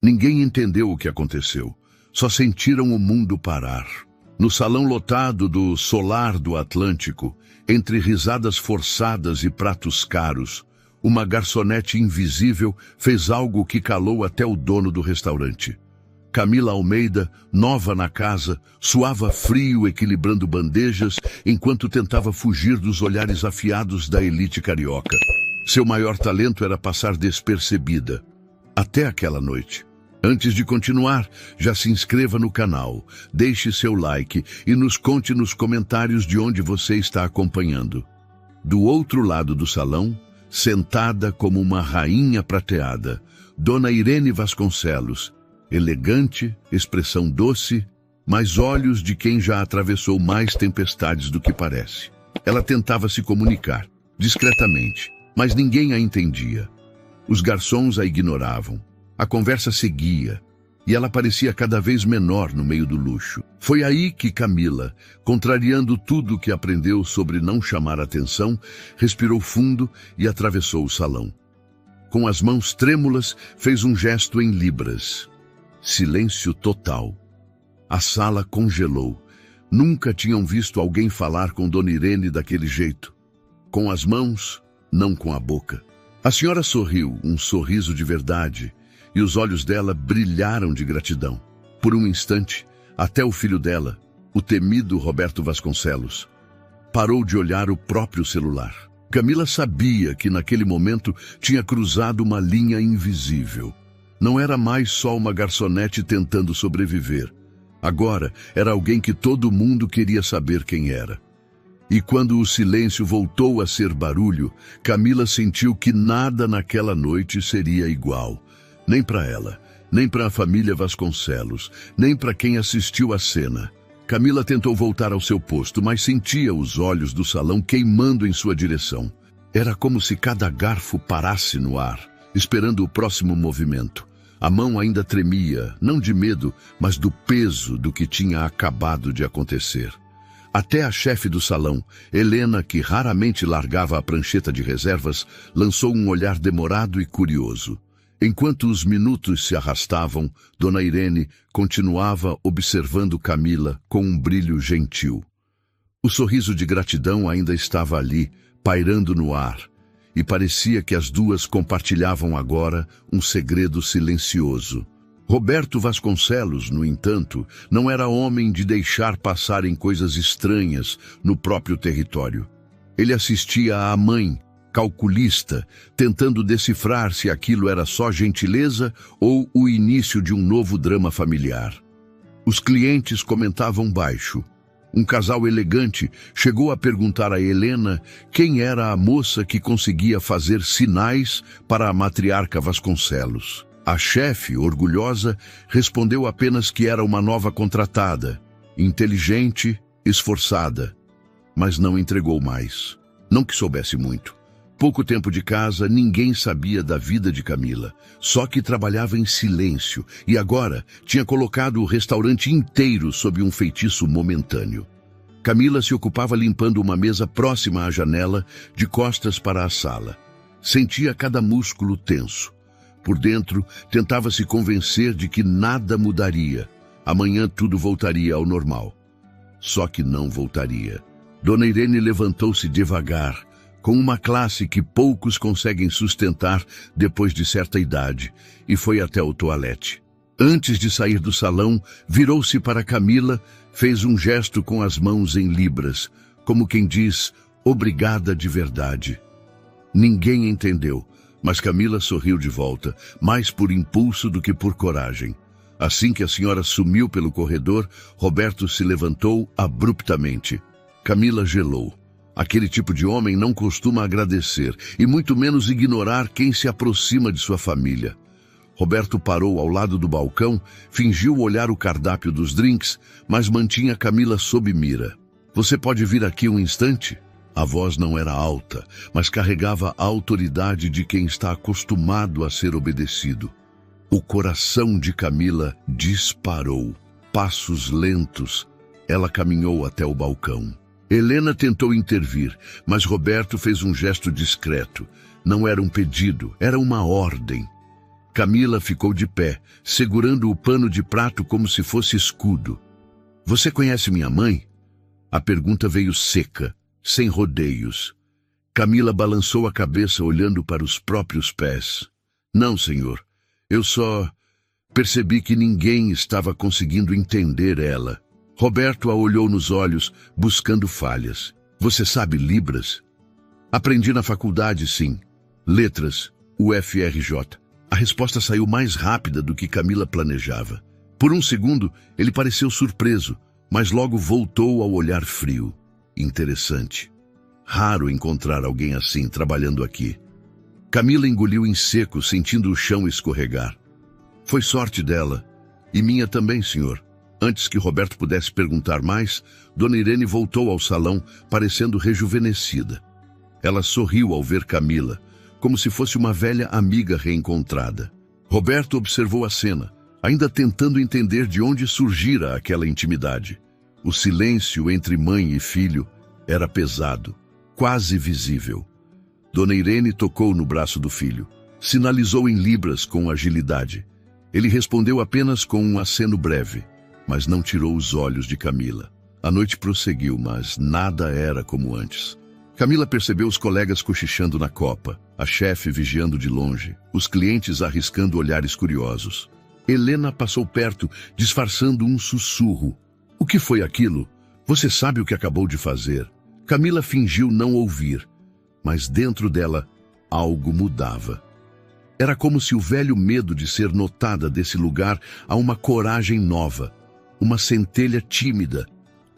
Ninguém entendeu o que aconteceu. Só sentiram o mundo parar. No salão lotado do Solar do Atlântico, entre risadas forçadas e pratos caros, uma garçonete invisível fez algo que calou até o dono do restaurante. Camila Almeida, nova na casa, suava frio equilibrando bandejas enquanto tentava fugir dos olhares afiados da elite carioca. Seu maior talento era passar despercebida. Até aquela noite. Antes de continuar, já se inscreva no canal, deixe seu like e nos conte nos comentários de onde você está acompanhando. Do outro lado do salão, sentada como uma rainha prateada, Dona Irene Vasconcelos, elegante, expressão doce, mas olhos de quem já atravessou mais tempestades do que parece. Ela tentava se comunicar, discretamente, mas ninguém a entendia. Os garçons a ignoravam. A conversa seguia, e ela parecia cada vez menor no meio do luxo. Foi aí que Camila, contrariando tudo o que aprendeu sobre não chamar atenção, respirou fundo e atravessou o salão. Com as mãos trêmulas, fez um gesto em libras. Silêncio total. A sala congelou. Nunca tinham visto alguém falar com Dona Irene daquele jeito. Com as mãos, não com a boca. A senhora sorriu, um sorriso de verdade, e os olhos dela brilharam de gratidão. Por um instante, até o filho dela, o temido Roberto Vasconcelos, parou de olhar o próprio celular. Camila sabia que naquele momento tinha cruzado uma linha invisível. Não era mais só uma garçonete tentando sobreviver. Agora era alguém que todo mundo queria saber quem era. E quando o silêncio voltou a ser barulho, Camila sentiu que nada naquela noite seria igual. Nem para ela, nem para a família Vasconcelos, nem para quem assistiu à cena. Camila tentou voltar ao seu posto, mas sentia os olhos do salão queimando em sua direção. Era como se cada garfo parasse no ar, esperando o próximo movimento. A mão ainda tremia, não de medo, mas do peso do que tinha acabado de acontecer. Até a chefe do salão, Helena, que raramente largava a prancheta de reservas, lançou um olhar demorado e curioso. Enquanto os minutos se arrastavam, Dona Irene continuava observando Camila com um brilho gentil. O sorriso de gratidão ainda estava ali, pairando no ar, e parecia que as duas compartilhavam agora um segredo silencioso. Roberto Vasconcelos, no entanto, não era homem de deixar passarem coisas estranhas no próprio território. Ele assistia à mãe, calculista, tentando decifrar se aquilo era só gentileza ou o início de um novo drama familiar. Os clientes comentavam baixo. Um casal elegante chegou a perguntar a Helena quem era a moça que conseguia fazer sinais para a matriarca Vasconcelos. A chefe, orgulhosa, respondeu apenas que era uma nova contratada, inteligente, esforçada, mas não entregou mais. Não que soubesse muito. Pouco tempo de casa, ninguém sabia da vida de Camila, só que trabalhava em silêncio e agora tinha colocado o restaurante inteiro sob um feitiço momentâneo. Camila se ocupava limpando uma mesa próxima à janela, de costas para a sala. Sentia cada músculo tenso. Por dentro, tentava se convencer de que nada mudaria. Amanhã tudo voltaria ao normal. Só que não voltaria. Dona Irene levantou-se devagar, com uma classe que poucos conseguem sustentar depois de certa idade, e foi até o toalete. Antes de sair do salão, virou-se para Camila, fez um gesto com as mãos em libras, como quem diz, obrigada de verdade. Ninguém entendeu, mas Camila sorriu de volta, mais por impulso do que por coragem. Assim que a senhora sumiu pelo corredor, Roberto se levantou abruptamente. Camila gelou. Aquele tipo de homem não costuma agradecer, e muito menos ignorar quem se aproxima de sua família. Roberto parou ao lado do balcão, fingiu olhar o cardápio dos drinks, mas mantinha Camila sob mira. Você pode vir aqui um instante? A voz não era alta, mas carregava a autoridade de quem está acostumado a ser obedecido. O coração de Camila disparou. Passos lentos, ela caminhou até o balcão. Helena tentou intervir, mas Roberto fez um gesto discreto. Não era um pedido, era uma ordem. Camila ficou de pé, segurando o pano de prato como se fosse escudo. Você conhece minha mãe? A pergunta veio seca, sem rodeios. Camila balançou a cabeça olhando para os próprios pés. Não, senhor. Eu só percebi que ninguém estava conseguindo entender ela. Roberto a olhou nos olhos, buscando falhas. Você sabe Libras? Aprendi na faculdade, sim. Letras, UFRJ. A resposta saiu mais rápida do que Camila planejava. Por um segundo, ele pareceu surpreso, mas logo voltou ao olhar frio. Interessante. Raro encontrar alguém assim trabalhando aqui. Camila engoliu em seco, sentindo o chão escorregar. Foi sorte dela. E minha também, senhor. Antes que Roberto pudesse perguntar mais, Dona Irene voltou ao salão, parecendo rejuvenescida. Ela sorriu ao ver Camila, como se fosse uma velha amiga reencontrada. Roberto observou a cena, ainda tentando entender de onde surgira aquela intimidade. O silêncio entre mãe e filho era pesado, quase visível. Dona Irene tocou no braço do filho, sinalizou em libras com agilidade. Ele respondeu apenas com um aceno breve, mas não tirou os olhos de Camila. A noite prosseguiu, mas nada era como antes. Camila percebeu os colegas cochichando na copa, a chefe vigiando de longe, os clientes arriscando olhares curiosos. Helena passou perto, disfarçando um sussurro. O que foi aquilo? Você sabe o que acabou de fazer? Camila fingiu não ouvir, mas dentro dela algo mudava. Era como se o velho medo de ser notada desse lugar a uma coragem nova, uma centelha tímida,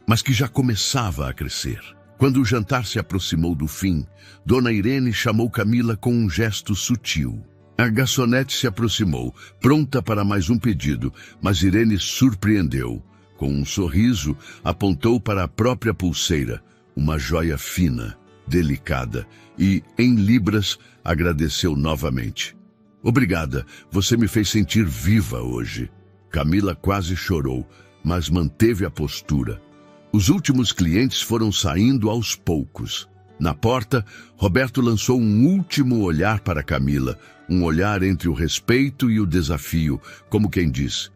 mas que já começava a crescer. Quando o jantar se aproximou do fim, Dona Irene chamou Camila com um gesto sutil. A garçonete se aproximou, pronta para mais um pedido, mas Irene surpreendeu. Com um sorriso, apontou para a própria pulseira, uma joia fina, delicada, e, em libras, agradeceu novamente. Obrigada, você me fez sentir viva hoje. Camila quase chorou, mas manteve a postura. Os últimos clientes foram saindo aos poucos. Na porta, Roberto lançou um último olhar para Camila, um olhar entre o respeito e o desafio, como quem diz: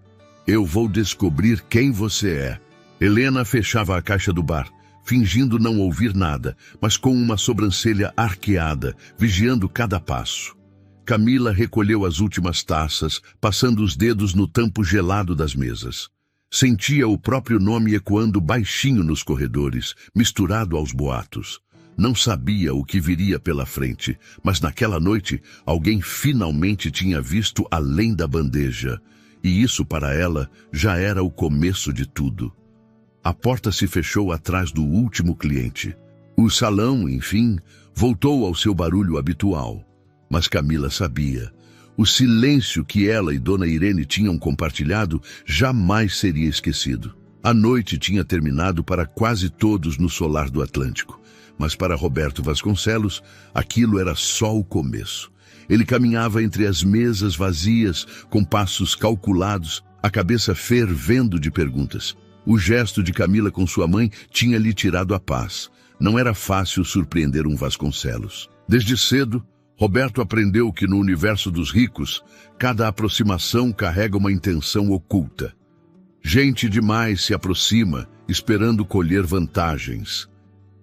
eu vou descobrir quem você é. Helena fechava a caixa do bar, fingindo não ouvir nada, mas com uma sobrancelha arqueada, vigiando cada passo. Camila recolheu as últimas taças, passando os dedos no tampo gelado das mesas. Sentia o próprio nome ecoando baixinho nos corredores, misturado aos boatos. Não sabia o que viria pela frente, mas naquela noite alguém finalmente tinha visto além da bandeja. E isso para ela já era o começo de tudo. A porta se fechou atrás do último cliente. O salão, enfim, voltou ao seu barulho habitual. Mas Camila sabia. O silêncio que ela e Dona Irene tinham compartilhado jamais seria esquecido. A noite tinha terminado para quase todos no solar do Atlântico, mas para Roberto Vasconcelos, aquilo era só o começo. Ele caminhava entre as mesas vazias, com passos calculados, a cabeça fervendo de perguntas. O gesto de Camila com sua mãe tinha lhe tirado a paz. Não era fácil surpreender um Vasconcelos. Desde cedo, Roberto aprendeu que no universo dos ricos, cada aproximação carrega uma intenção oculta. Gente demais se aproxima, esperando colher vantagens.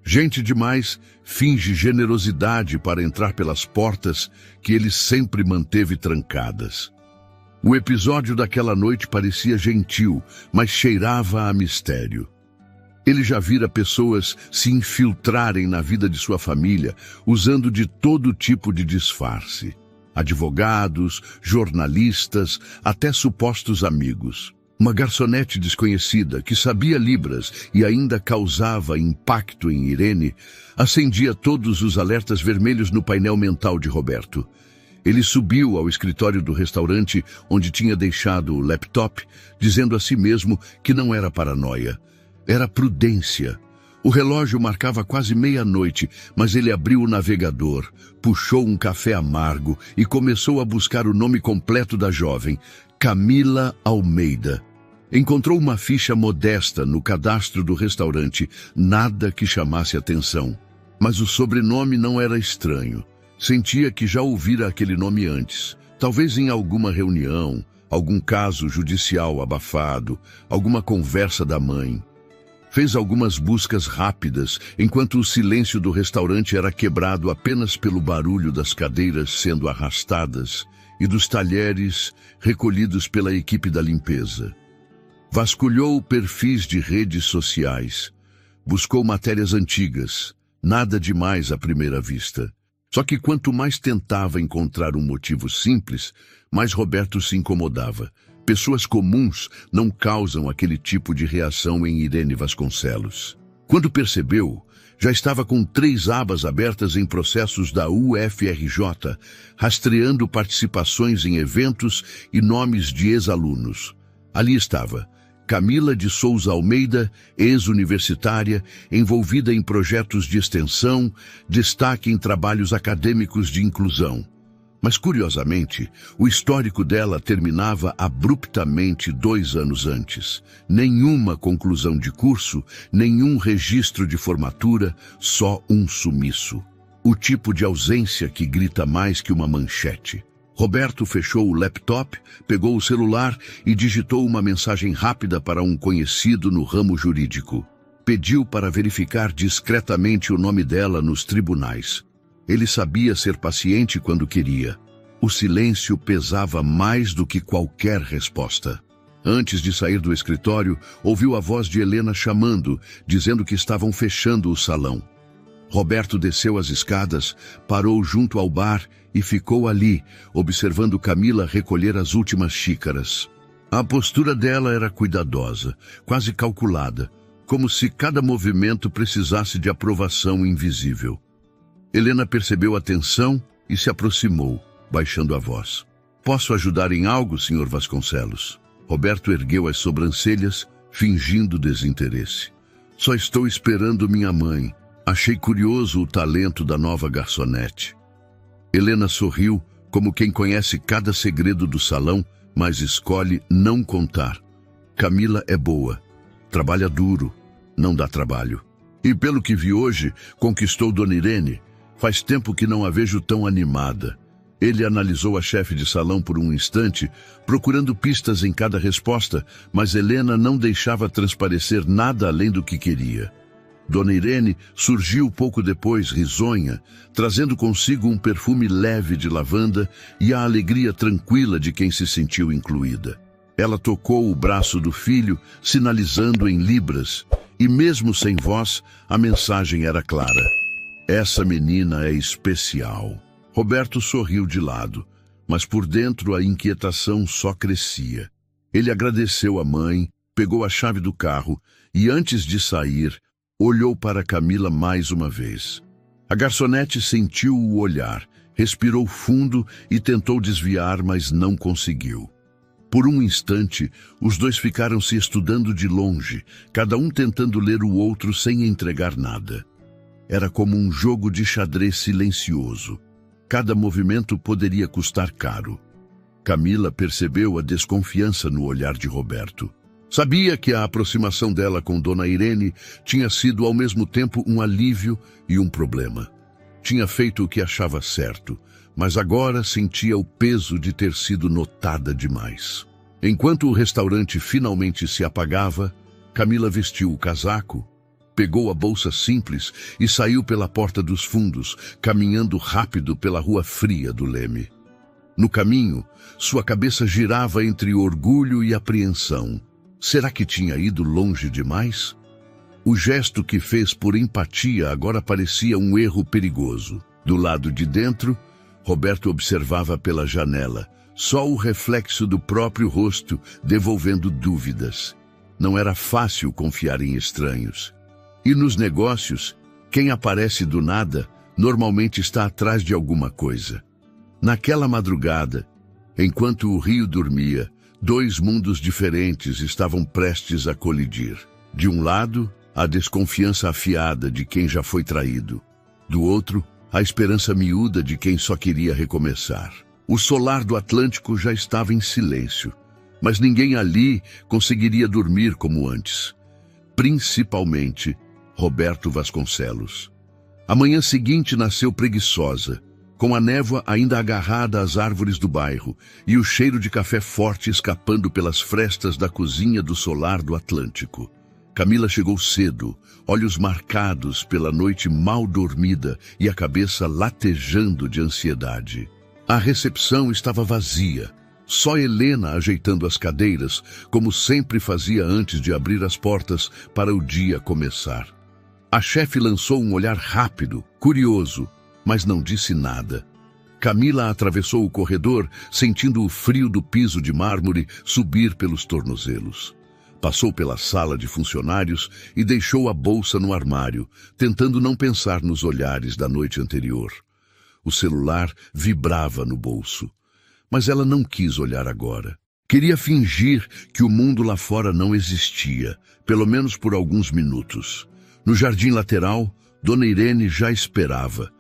Gente demais finge generosidade para entrar pelas portas que ele sempre manteve trancadas. O episódio daquela noite parecia gentil, mas cheirava a mistério. Ele já vira pessoas se infiltrarem na vida de sua família, usando de todo tipo de disfarce. Advogados, jornalistas, até supostos amigos. Uma garçonete desconhecida, que sabia Libras e ainda causava impacto em Irene, acendia todos os alertas vermelhos no painel mental de Roberto. Ele subiu ao escritório do restaurante onde tinha deixado o laptop, dizendo a si mesmo que não era paranoia. Era prudência. O relógio marcava quase meia-noite, mas ele abriu o navegador, puxou um café amargo e começou a buscar o nome completo da jovem, Camila Almeida. Encontrou uma ficha modesta no cadastro do restaurante, nada que chamasse atenção. Mas o sobrenome não era estranho. Sentia que já ouvira aquele nome antes, Talvez em alguma reunião, algum caso judicial abafado, alguma conversa da mãe. Fez algumas buscas rápidas, enquanto o silêncio do restaurante era quebrado apenas pelo barulho das cadeiras sendo arrastadas e dos talheres recolhidos pela equipe da limpeza. Vasculhou perfis de redes sociais. Buscou matérias antigas, nada demais à primeira vista. Só que quanto mais tentava encontrar um motivo simples, mais Roberto se incomodava. Pessoas comuns não causam aquele tipo de reação em Irene Vasconcelos. Quando percebeu, já estava com 3 abas abertas em processos da UFRJ, rastreando participações em eventos e nomes de ex-alunos. Ali estava Camila de Souza Almeida, ex-universitária, envolvida em projetos de extensão, destaque em trabalhos acadêmicos de inclusão. Mas, curiosamente, o histórico dela terminava abruptamente 2 anos antes. Nenhuma conclusão de curso, nenhum registro de formatura, só um sumiço. O tipo de ausência que grita mais que uma manchete. Roberto fechou o laptop, pegou o celular e digitou uma mensagem rápida para um conhecido no ramo jurídico. Pediu para verificar discretamente o nome dela nos tribunais. Ele sabia ser paciente quando queria. O silêncio pesava mais do que qualquer resposta. Antes de sair do escritório, ouviu a voz de Helena chamando, dizendo que estavam fechando o salão. Roberto desceu as escadas, parou junto ao bar e ficou ali, observando Camila recolher as últimas xícaras. A postura dela era cuidadosa, quase calculada, como se cada movimento precisasse de aprovação invisível. Helena percebeu a tensão e se aproximou, baixando a voz. "Posso ajudar em algo, Sr. Vasconcelos?" Roberto ergueu as sobrancelhas, fingindo desinteresse. "Só estou esperando minha mãe. Achei curioso o talento da nova garçonete." Helena sorriu, como quem conhece cada segredo do salão, mas escolhe não contar. "Camila é boa. Trabalha duro. Não dá trabalho. E pelo que vi hoje, conquistou Dona Irene. Faz tempo que não a vejo tão animada." Ele analisou a chefe de salão por um instante, procurando pistas em cada resposta, mas Helena não deixava transparecer nada além do que queria. Dona Irene surgiu pouco depois, risonha, trazendo consigo um perfume leve de lavanda e a alegria tranquila de quem se sentiu incluída. Ela tocou o braço do filho, sinalizando em libras, e mesmo sem voz, a mensagem era clara. "Essa menina é especial." Roberto sorriu de lado, mas por dentro a inquietação só crescia. Ele agradeceu à mãe, pegou a chave do carro e, antes de sair, olhou para Camila mais uma vez. A garçonete sentiu o olhar, respirou fundo e tentou desviar, mas não conseguiu. Por um instante, os dois ficaram se estudando de longe, cada um tentando ler o outro sem entregar nada. Era como um jogo de xadrez silencioso. Cada movimento poderia custar caro. Camila percebeu a desconfiança no olhar de Roberto. Sabia que a aproximação dela com Dona Irene tinha sido ao mesmo tempo um alívio e um problema. Tinha feito o que achava certo, mas agora sentia o peso de ter sido notada demais. Enquanto o restaurante finalmente se apagava, Camila vestiu o casaco, pegou a bolsa simples e saiu pela porta dos fundos, caminhando rápido pela rua fria do Leme. No caminho, sua cabeça girava entre orgulho e apreensão. Será que tinha ido longe demais? O gesto que fez por empatia agora parecia um erro perigoso. Do lado de dentro, Roberto observava pela janela, só o reflexo do próprio rosto devolvendo dúvidas. Não era fácil confiar em estranhos. E nos negócios, quem aparece do nada normalmente está atrás de alguma coisa. Naquela madrugada, enquanto o rio dormia, 2 mundos diferentes estavam prestes a colidir. De um lado, a desconfiança afiada de quem já foi traído. Do outro, a esperança miúda de quem só queria recomeçar. O solar do Atlântico já estava em silêncio, mas ninguém ali conseguiria dormir como antes. Principalmente Roberto Vasconcelos. A manhã seguinte nasceu preguiçosa, com a névoa ainda agarrada às árvores do bairro e o cheiro de café forte escapando pelas frestas da cozinha do solar do Atlântico. Camila chegou cedo, olhos marcados pela noite mal dormida e a cabeça latejando de ansiedade. A recepção estava vazia, só Helena ajeitando as cadeiras, como sempre fazia antes de abrir as portas para o dia começar. A chefe lançou um olhar rápido, curioso, mas não disse nada. Camila atravessou o corredor, sentindo o frio do piso de mármore subir pelos tornozelos. Passou pela sala de funcionários e deixou a bolsa no armário, tentando não pensar nos olhares da noite anterior. O celular vibrava no bolso, mas ela não quis olhar agora. Queria fingir que o mundo lá fora não existia, pelo menos por alguns minutos. No jardim lateral, Dona Irene já esperava.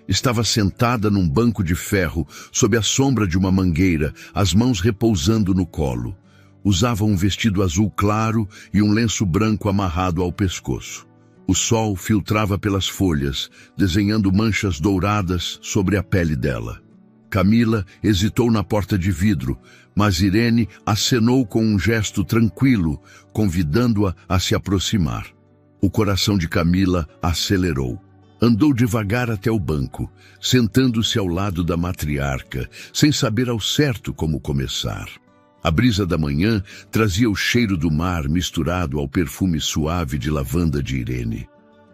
Estava sentada num banco de ferro, sob a sombra de uma mangueira, as mãos repousando no colo. Usava um vestido azul claro e um lenço branco amarrado ao pescoço. O sol filtrava pelas folhas, desenhando manchas douradas sobre a pele dela. Camila hesitou na porta de vidro, mas Irene acenou com um gesto tranquilo, convidando-a a se aproximar. O coração de Camila acelerou. Andou devagar até o banco, sentando-se ao lado da matriarca, sem saber ao certo como começar. A brisa da manhã trazia o cheiro do mar misturado ao perfume suave de lavanda de Irene.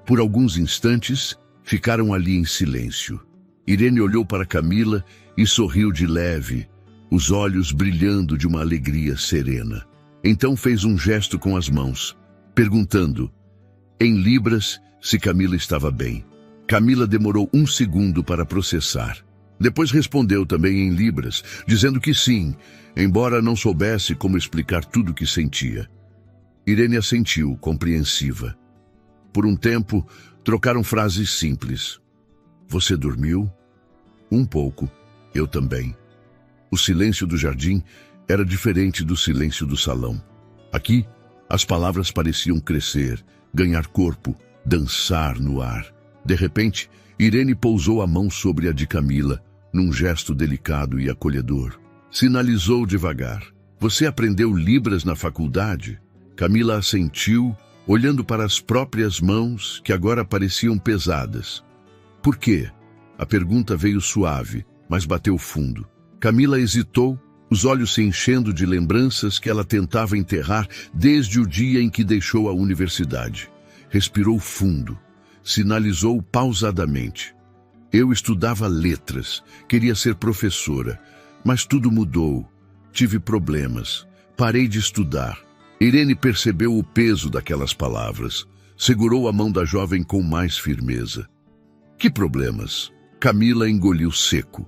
Por alguns instantes, ficaram ali em silêncio. Irene olhou para Camila e sorriu de leve, os olhos brilhando de uma alegria serena. Então fez um gesto com as mãos, perguntando, em libras, se Camila estava bem. Camila demorou um segundo para processar. Depois respondeu também em libras, dizendo que sim, embora não soubesse como explicar tudo o que sentia. Irene assentiu, compreensiva. Por um tempo, trocaram frases simples. Você dormiu? Um pouco. Eu também. O silêncio do jardim era diferente do silêncio do salão. Aqui, as palavras pareciam crescer, ganhar corpo, dançar no ar. De repente, Irene pousou a mão sobre a de Camila, num gesto delicado e acolhedor. Sinalizou devagar. Você aprendeu libras na faculdade? Camila assentiu, olhando para as próprias mãos, que agora pareciam pesadas. Por quê? A pergunta veio suave, mas bateu fundo. Camila hesitou, os olhos se enchendo de lembranças que ela tentava enterrar desde o dia em que deixou a universidade. Respirou fundo, sinalizou pausadamente. Eu estudava letras, queria ser professora, mas tudo mudou. Tive problemas, parei de estudar. Irene percebeu o peso daquelas palavras. Segurou a mão da jovem com mais firmeza. Que problemas? Camila engoliu seco.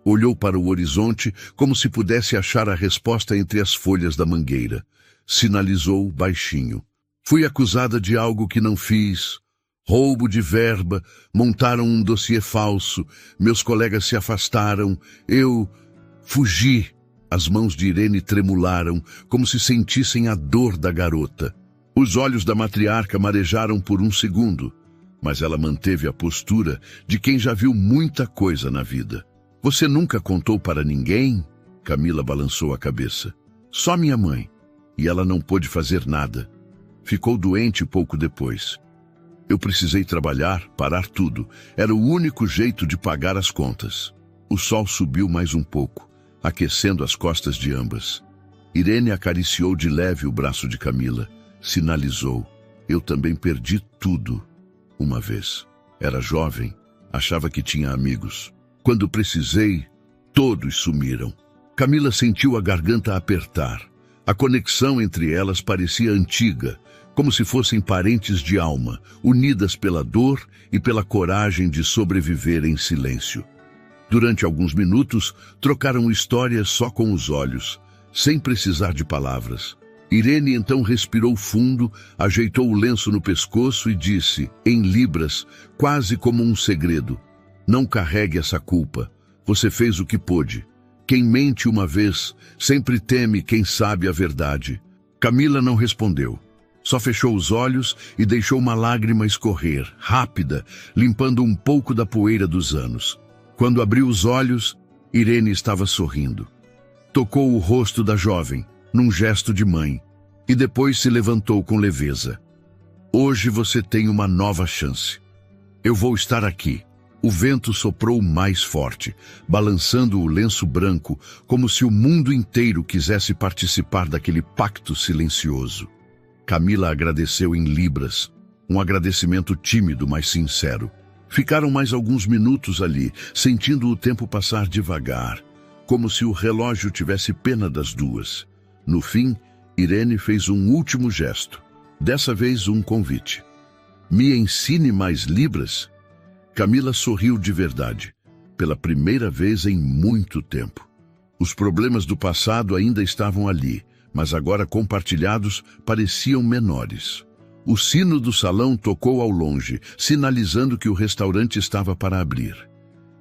Olhou para o horizonte como se pudesse achar a resposta entre as folhas da mangueira. Sinalizou baixinho. Fui acusada de algo que não fiz. Roubo de verba, montaram um dossiê falso, meus colegas se afastaram, eu fugi. As mãos de Irene tremularam, como se sentissem a dor da garota. Os olhos da matriarca marejaram por um segundo, mas ela manteve a postura de quem já viu muita coisa na vida. Você nunca contou para ninguém? Camila balançou a cabeça. Só minha mãe. E ela não pôde fazer nada. Ficou doente pouco depois. Eu precisei trabalhar, parar tudo. Era o único jeito de pagar as contas. O sol subiu mais um pouco, aquecendo as costas de ambas. Irene acariciou de leve o braço de Camila. Sinalizou. Eu também perdi tudo. Uma vez. Era jovem. Achava que tinha amigos. Quando precisei, todos sumiram. Camila sentiu a garganta apertar. A conexão entre elas parecia antiga, como se fossem parentes de alma, unidas pela dor e pela coragem de sobreviver em silêncio. Durante alguns minutos, trocaram histórias só com os olhos, sem precisar de palavras. Irene então respirou fundo, ajeitou o lenço no pescoço e disse, em libras, quase como um segredo, não carregue essa culpa. Você fez o que pôde. Quem mente uma vez, sempre teme quem sabe a verdade. Camila não respondeu. Só fechou os olhos e deixou uma lágrima escorrer, rápida, limpando um pouco da poeira dos anos. Quando abriu os olhos, Irene estava sorrindo. Tocou o rosto da jovem, num gesto de mãe, e depois se levantou com leveza. Hoje você tem uma nova chance. Eu vou estar aqui. O vento soprou mais forte, balançando o lenço branco, como se o mundo inteiro quisesse participar daquele pacto silencioso. Camila agradeceu em libras, um agradecimento tímido, mas sincero. Ficaram mais alguns minutos ali, sentindo o tempo passar devagar, como se o relógio tivesse pena das duas. No fim, Irene fez um último gesto, dessa vez um convite. Me ensine mais libras? Camila sorriu de verdade, pela primeira vez em muito tempo. Os problemas do passado ainda estavam ali, mas agora compartilhados pareciam menores. O sino do salão tocou ao longe, sinalizando que o restaurante estava para abrir.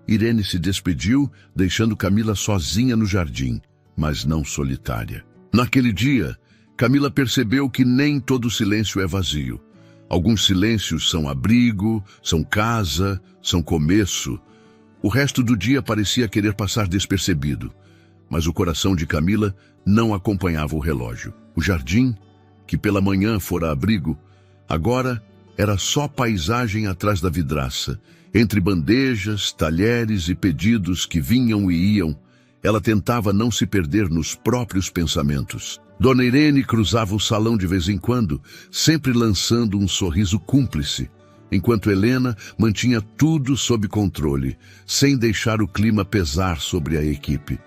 Irene se despediu, deixando Camila sozinha no jardim, mas não solitária. Naquele dia, Camila percebeu que nem todo silêncio é vazio. Alguns silêncios são abrigo, são casa, são começo. O resto do dia parecia querer passar despercebido, mas o coração de Camila não acompanhava o relógio. O jardim, que pela manhã fora abrigo, agora era só paisagem atrás da vidraça. Entre bandejas, talheres e pedidos que vinham e iam, ela tentava não se perder nos próprios pensamentos. Dona Irene cruzava o salão de vez em quando, sempre lançando um sorriso cúmplice, enquanto Helena mantinha tudo sob controle, sem deixar o clima pesar sobre a equipe.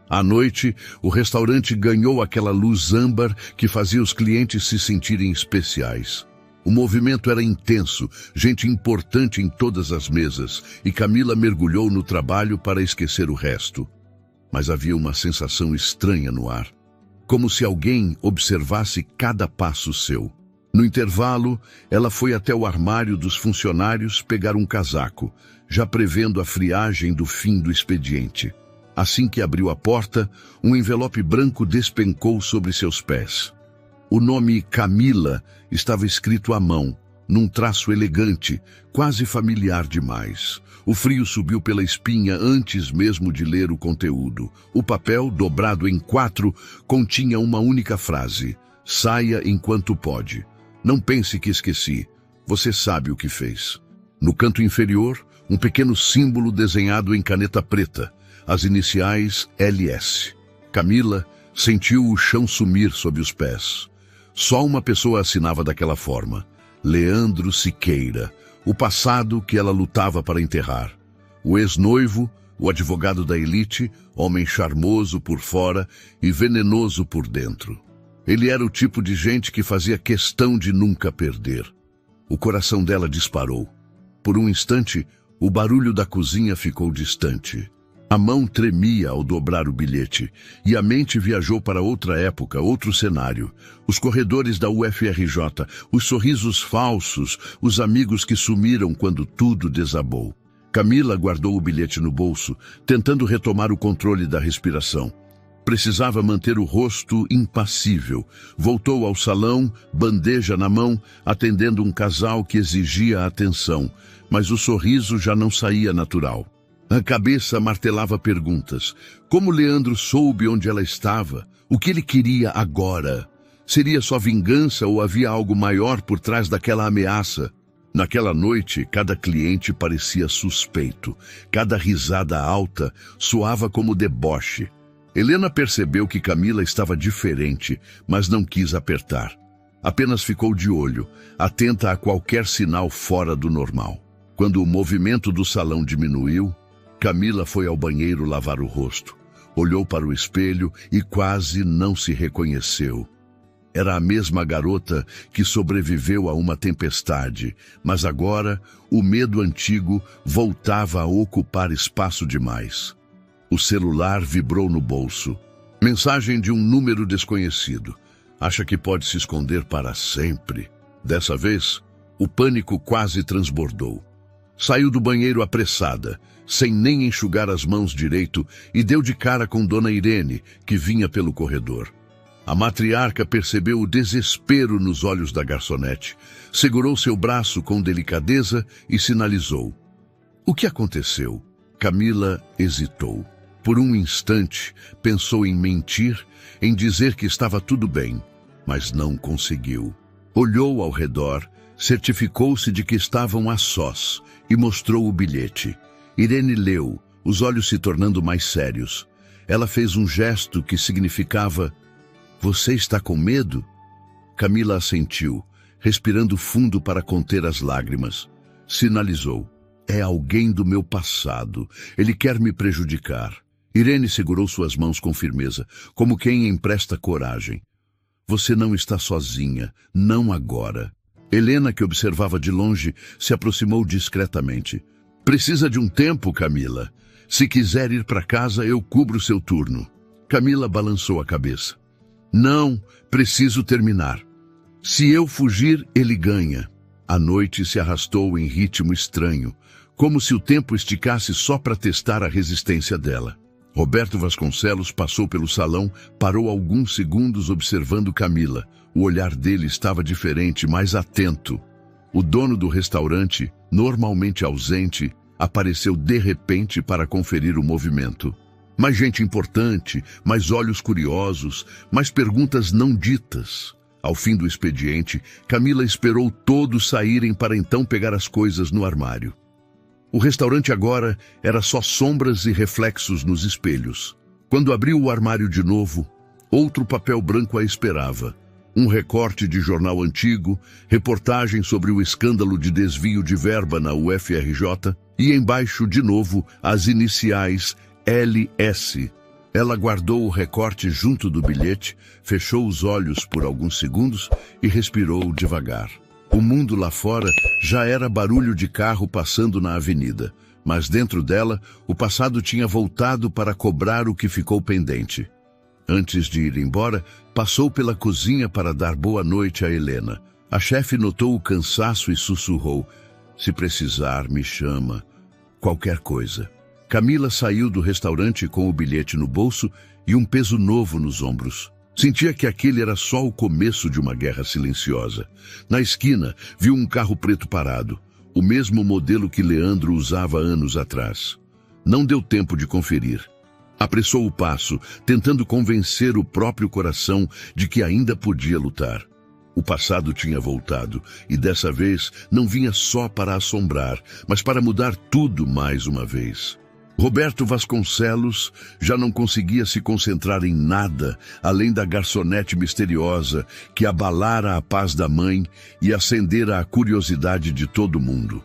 À noite, o restaurante ganhou aquela luz âmbar que fazia os clientes se sentirem especiais. O movimento era intenso, gente importante em todas as mesas, e Camila mergulhou no trabalho para esquecer o resto. Mas havia uma sensação estranha no ar, como se alguém observasse cada passo seu. No intervalo, ela foi até o armário dos funcionários pegar um casaco, já prevendo a friagem do fim do expediente. Assim que abriu a porta, um envelope branco despencou sobre seus pés. O nome Camila estava escrito à mão, num traço elegante, quase familiar demais. O frio subiu pela espinha antes mesmo de ler o conteúdo. O papel, dobrado em 4, continha uma única frase: saia enquanto pode. Não pense que esqueci. Você sabe o que fez. No canto inferior, um pequeno símbolo desenhado em caneta preta, as iniciais LS. Camila sentiu o chão sumir sob os pés. Só uma pessoa assinava daquela forma: Leandro Siqueira, o passado que ela lutava para enterrar. O ex-noivo, o advogado da elite, homem charmoso por fora e venenoso por dentro. Ele era o tipo de gente que fazia questão de nunca perder. O coração dela disparou. Por um instante, o barulho da cozinha ficou distante. A mão tremia ao dobrar o bilhete, e a mente viajou para outra época, outro cenário. Os corredores da UFRJ, os sorrisos falsos, os amigos que sumiram quando tudo desabou. Camila guardou o bilhete no bolso, tentando retomar o controle da respiração. Precisava manter o rosto impassível. Voltou ao salão, bandeja na mão, atendendo um casal que exigia atenção, mas o sorriso já não saía natural. A cabeça martelava perguntas. Como Leandro soube onde ela estava? O que ele queria agora? Seria só vingança ou havia algo maior por trás daquela ameaça? Naquela noite, cada cliente parecia suspeito. Cada risada alta soava como deboche. Helena percebeu que Camila estava diferente, mas não quis apertar. Apenas ficou de olho, atenta a qualquer sinal fora do normal. Quando o movimento do salão diminuiu, Camila foi ao banheiro lavar o rosto. Olhou para o espelho e quase não se reconheceu. Era a mesma garota que sobreviveu a uma tempestade, mas agora o medo antigo voltava a ocupar espaço demais. O celular vibrou no bolso. Mensagem de um número desconhecido. Acha que pode se esconder para sempre? Dessa vez, o pânico quase transbordou. Saiu do banheiro apressada, sem nem enxugar as mãos direito, e deu de cara com Dona Irene, que vinha pelo corredor. A matriarca percebeu o desespero nos olhos da garçonete, segurou seu braço com delicadeza e sinalizou. O que aconteceu? Camila hesitou. Por um instante, pensou em mentir, em dizer que estava tudo bem, mas não conseguiu. Olhou ao redor, certificou-se de que estavam a sós e mostrou o bilhete. Irene leu, os olhos se tornando mais sérios. Ela fez um gesto que significava: "Você está com medo?" Camila assentiu, respirando fundo para conter as lágrimas. Sinalizou: "É alguém do meu passado. Ele quer me prejudicar." Irene segurou suas mãos com firmeza, como quem empresta coragem. "Você não está sozinha, não agora." Helena, que observava de longe, se aproximou discretamente. "Precisa de um tempo, Camila. Se quiser ir para casa, eu cubro seu turno." Camila balançou a cabeça. "Não, preciso terminar. Se eu fugir, ele ganha." A noite se arrastou em ritmo estranho, como se o tempo esticasse só para testar a resistência dela. Roberto Vasconcelos passou pelo salão, parou alguns segundos observando Camila. O olhar dele estava diferente, mais atento. O dono do restaurante, normalmente ausente, apareceu de repente para conferir o movimento. Mais gente importante, mais olhos curiosos, mais perguntas não ditas. Ao fim do expediente, Camila esperou todos saírem para então pegar as coisas no armário. O restaurante agora era só sombras e reflexos nos espelhos. Quando abriu o armário de novo, outro papel branco a esperava. Um recorte de jornal antigo, reportagem sobre o escândalo de desvio de verba na UFRJ e embaixo, de novo, as iniciais LS. Ela guardou o recorte junto do bilhete, fechou os olhos por alguns segundos e respirou devagar. O mundo lá fora já era barulho de carro passando na avenida, mas dentro dela, o passado tinha voltado para cobrar o que ficou pendente. Antes de ir embora, passou pela cozinha para dar boa noite a Helena. A chefe notou o cansaço e sussurrou: "Se precisar, me chama. Qualquer coisa." Camila saiu do restaurante com o bilhete no bolso e um peso novo nos ombros. Sentia que aquele era só o começo de uma guerra silenciosa. Na esquina, viu um carro preto parado, o mesmo modelo que Leandro usava anos atrás. Não deu tempo de conferir. Apressou o passo, tentando convencer o próprio coração de que ainda podia lutar. O passado tinha voltado, e dessa vez não vinha só para assombrar, mas para mudar tudo mais uma vez. Roberto Vasconcelos já não conseguia se concentrar em nada além da garçonete misteriosa que abalara a paz da mãe e acendera a curiosidade de todo mundo.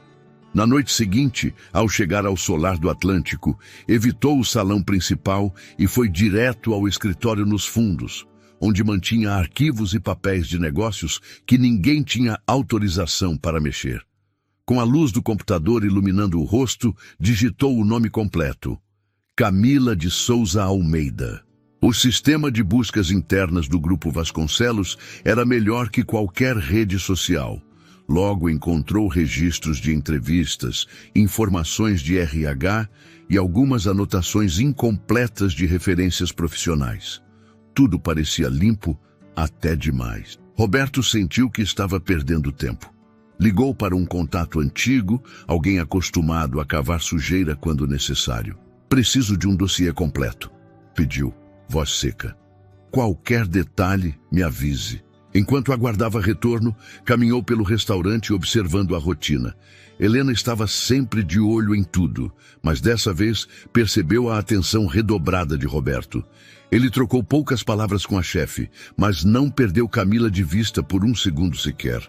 Na noite seguinte, ao chegar ao solar do Atlântico, evitou o salão principal e foi direto ao escritório nos fundos, onde mantinha arquivos e papéis de negócios que ninguém tinha autorização para mexer. Com a luz do computador iluminando o rosto, digitou o nome completo: Camila de Souza Almeida. O sistema de buscas internas do Grupo Vasconcelos era melhor que qualquer rede social. Logo encontrou registros de entrevistas, informações de RH e algumas anotações incompletas de referências profissionais. Tudo parecia limpo até demais. Roberto sentiu que estava perdendo tempo. Ligou para um contato antigo, alguém acostumado a cavar sujeira quando necessário. "Preciso de um dossiê completo", pediu, voz seca. "Qualquer detalhe, me avise." Enquanto aguardava retorno, caminhou pelo restaurante observando a rotina. Helena estava sempre de olho em tudo, mas dessa vez percebeu a atenção redobrada de Roberto. Ele trocou poucas palavras com a chefe, mas não perdeu Camila de vista por um segundo sequer.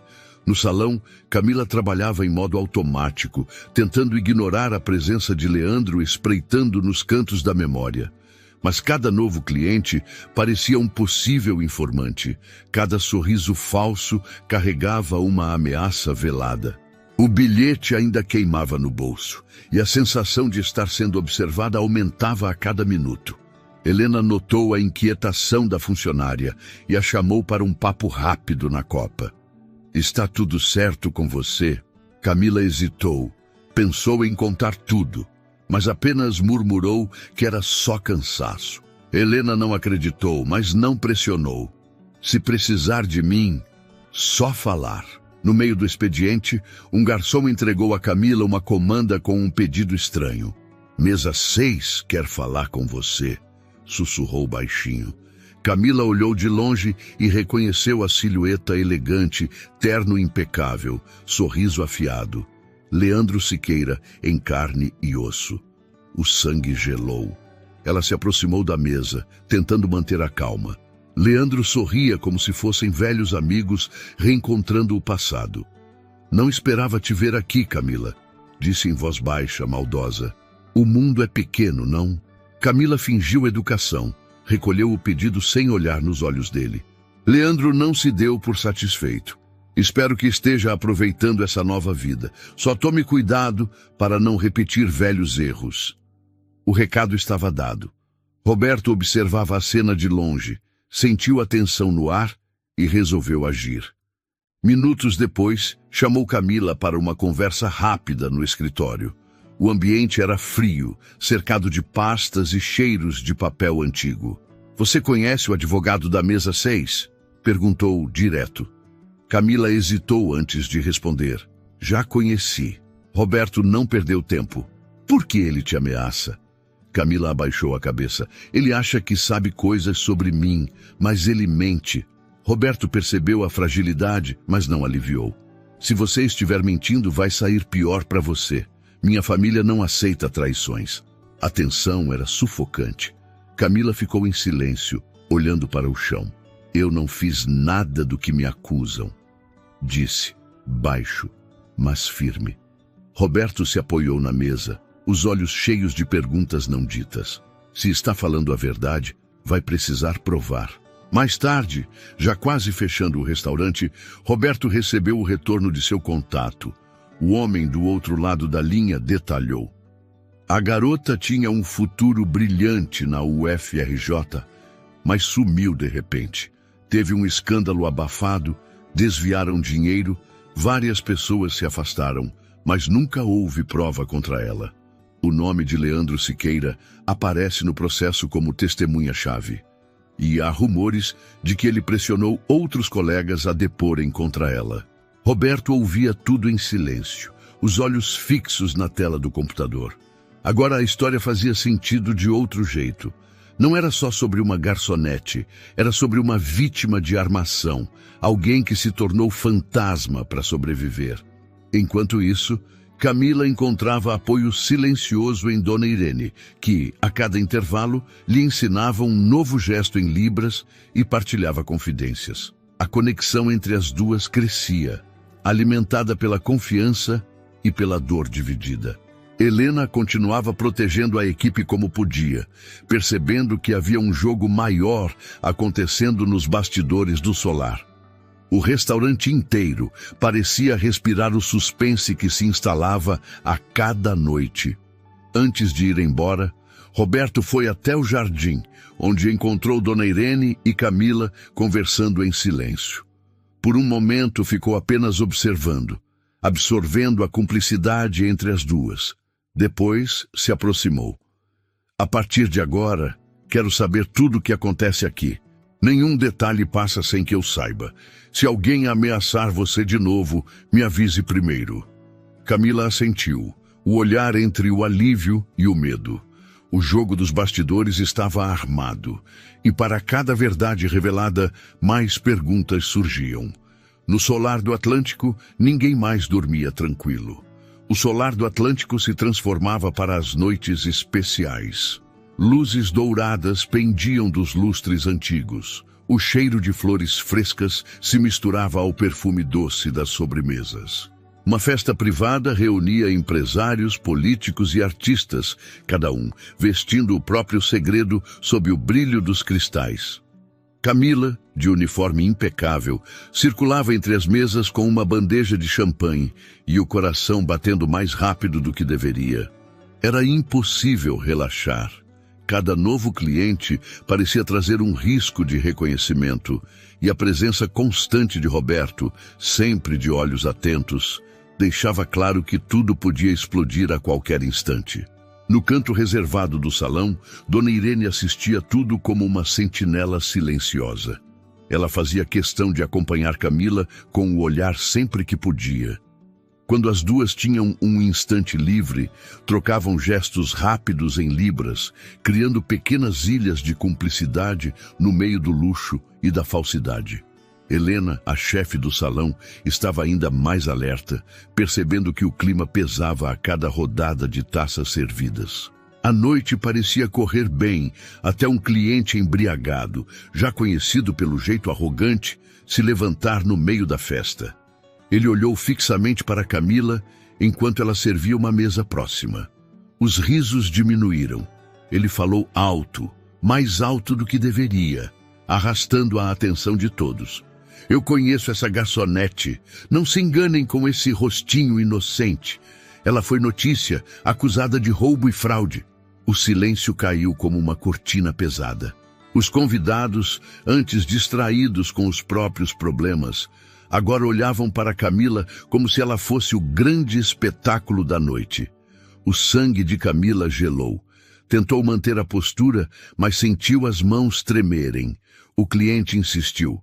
No salão, Camila trabalhava em modo automático, tentando ignorar a presença de Leandro espreitando nos cantos da memória. Mas cada novo cliente parecia um possível informante. Cada sorriso falso carregava uma ameaça velada. O bilhete ainda queimava no bolso, e a sensação de estar sendo observada aumentava a cada minuto. Helena notou a inquietação da funcionária e a chamou para um papo rápido na copa. "Está tudo certo com você?" Camila hesitou. Pensou em contar tudo, mas apenas murmurou que era só cansaço. Helena não acreditou, mas não pressionou. "Se precisar de mim, só falar." No meio do expediente, um garçom entregou a Camila uma comanda com um pedido estranho. Mesa 6 quer falar com você, sussurrou baixinho. Camila olhou de longe e reconheceu a silhueta elegante, terno impecável, sorriso afiado. Leandro Siqueira, em carne e osso. O sangue gelou. Ela se aproximou da mesa, tentando manter a calma. Leandro sorria como se fossem velhos amigos reencontrando o passado. Não esperava te ver aqui, Camila, disse em voz baixa, maldosa. O mundo é pequeno, não? Camila fingiu educação, recolheu o pedido sem olhar nos olhos dele. Leandro não se deu por satisfeito. Espero que esteja aproveitando essa nova vida. Só tome cuidado para não repetir velhos erros. O recado estava dado. Roberto observava a cena de longe, sentiu a tensão no ar e resolveu agir. Minutos depois, chamou Camila para uma conversa rápida no escritório. O ambiente era frio, cercado de pastas e cheiros de papel antigo. Você conhece o advogado da mesa 6? Perguntou direto. Camila hesitou antes de responder. Já conheci. Roberto não perdeu tempo. Por que ele te ameaça? Camila abaixou a cabeça. Ele acha que sabe coisas sobre mim, mas ele mente. Roberto percebeu a fragilidade, mas não aliviou. Se você estiver mentindo, vai sair pior para você. Minha família não aceita traições. A tensão era sufocante. Camila ficou em silêncio, olhando para o chão. Eu não fiz nada do que me acusam, disse, baixo, mas firme. Roberto se apoiou na mesa, os olhos cheios de perguntas não ditas. Se está falando a verdade, vai precisar provar. Mais tarde, já quase fechando o restaurante, Roberto recebeu o retorno de seu contato. O homem do outro lado da linha detalhou. A garota tinha um futuro brilhante na UFRJ, mas sumiu de repente. Teve um escândalo abafado, desviaram dinheiro, várias pessoas se afastaram, mas nunca houve prova contra ela. O nome de Leandro Siqueira aparece no processo como testemunha-chave. E há rumores de que ele pressionou outros colegas a deporem contra ela. Roberto ouvia tudo em silêncio, os olhos fixos na tela do computador. Agora a história fazia sentido de outro jeito. Não era só sobre uma garçonete, era sobre uma vítima de armação, alguém que se tornou fantasma para sobreviver. Enquanto isso, Camila encontrava apoio silencioso em Dona Irene, que, a cada intervalo, lhe ensinava um novo gesto em libras e partilhava confidências. A conexão entre as duas crescia, alimentada pela confiança e pela dor dividida. Helena continuava protegendo a equipe como podia, percebendo que havia um jogo maior acontecendo nos bastidores do solar. O restaurante inteiro parecia respirar o suspense que se instalava a cada noite. Antes de ir embora, Roberto foi até o jardim, onde encontrou Dona Irene e Camila conversando em silêncio. Por um momento ficou apenas observando, absorvendo a cumplicidade entre as duas. Depois se aproximou. A partir de agora, quero saber tudo o que acontece aqui. Nenhum detalhe passa sem que eu saiba. Se alguém ameaçar você de novo, me avise primeiro. Camila assentiu, o olhar entre o alívio e o medo. O jogo dos bastidores estava armado, e para cada verdade revelada, mais perguntas surgiam. No solar do Atlântico, ninguém mais dormia tranquilo. O solar do Atlântico se transformava para as noites especiais. Luzes douradas pendiam dos lustres antigos. O cheiro de flores frescas se misturava ao perfume doce das sobremesas. Uma festa privada reunia empresários, políticos e artistas, cada um vestindo o próprio segredo sob o brilho dos cristais. Camila, de uniforme impecável, circulava entre as mesas com uma bandeja de champanhe e o coração batendo mais rápido do que deveria. Era impossível relaxar. Cada novo cliente parecia trazer um risco de reconhecimento, e a presença constante de Roberto, sempre de olhos atentos, deixava claro que tudo podia explodir a qualquer instante. No canto reservado do salão, Dona Irene assistia tudo como uma sentinela silenciosa. Ela fazia questão de acompanhar Camila com o olhar sempre que podia. Quando as duas tinham um instante livre, trocavam gestos rápidos em libras, criando pequenas ilhas de cumplicidade no meio do luxo e da falsidade. Helena, a chefe do salão, estava ainda mais alerta, percebendo que o clima pesava a cada rodada de taças servidas. A noite parecia correr bem, até um cliente embriagado, já conhecido pelo jeito arrogante, se levantar no meio da festa. Ele olhou fixamente para Camila, enquanto ela servia uma mesa próxima. Os risos diminuíram. Ele falou alto, mais alto do que deveria, arrastando a atenção de todos. Eu conheço essa garçonete. Não se enganem com esse rostinho inocente. Ela foi notícia, acusada de roubo e fraude. O silêncio caiu como uma cortina pesada. Os convidados, antes distraídos com os próprios problemas, agora olhavam para Camila como se ela fosse o grande espetáculo da noite. O sangue de Camila gelou. Tentou manter a postura, mas sentiu as mãos tremerem. O cliente insistiu.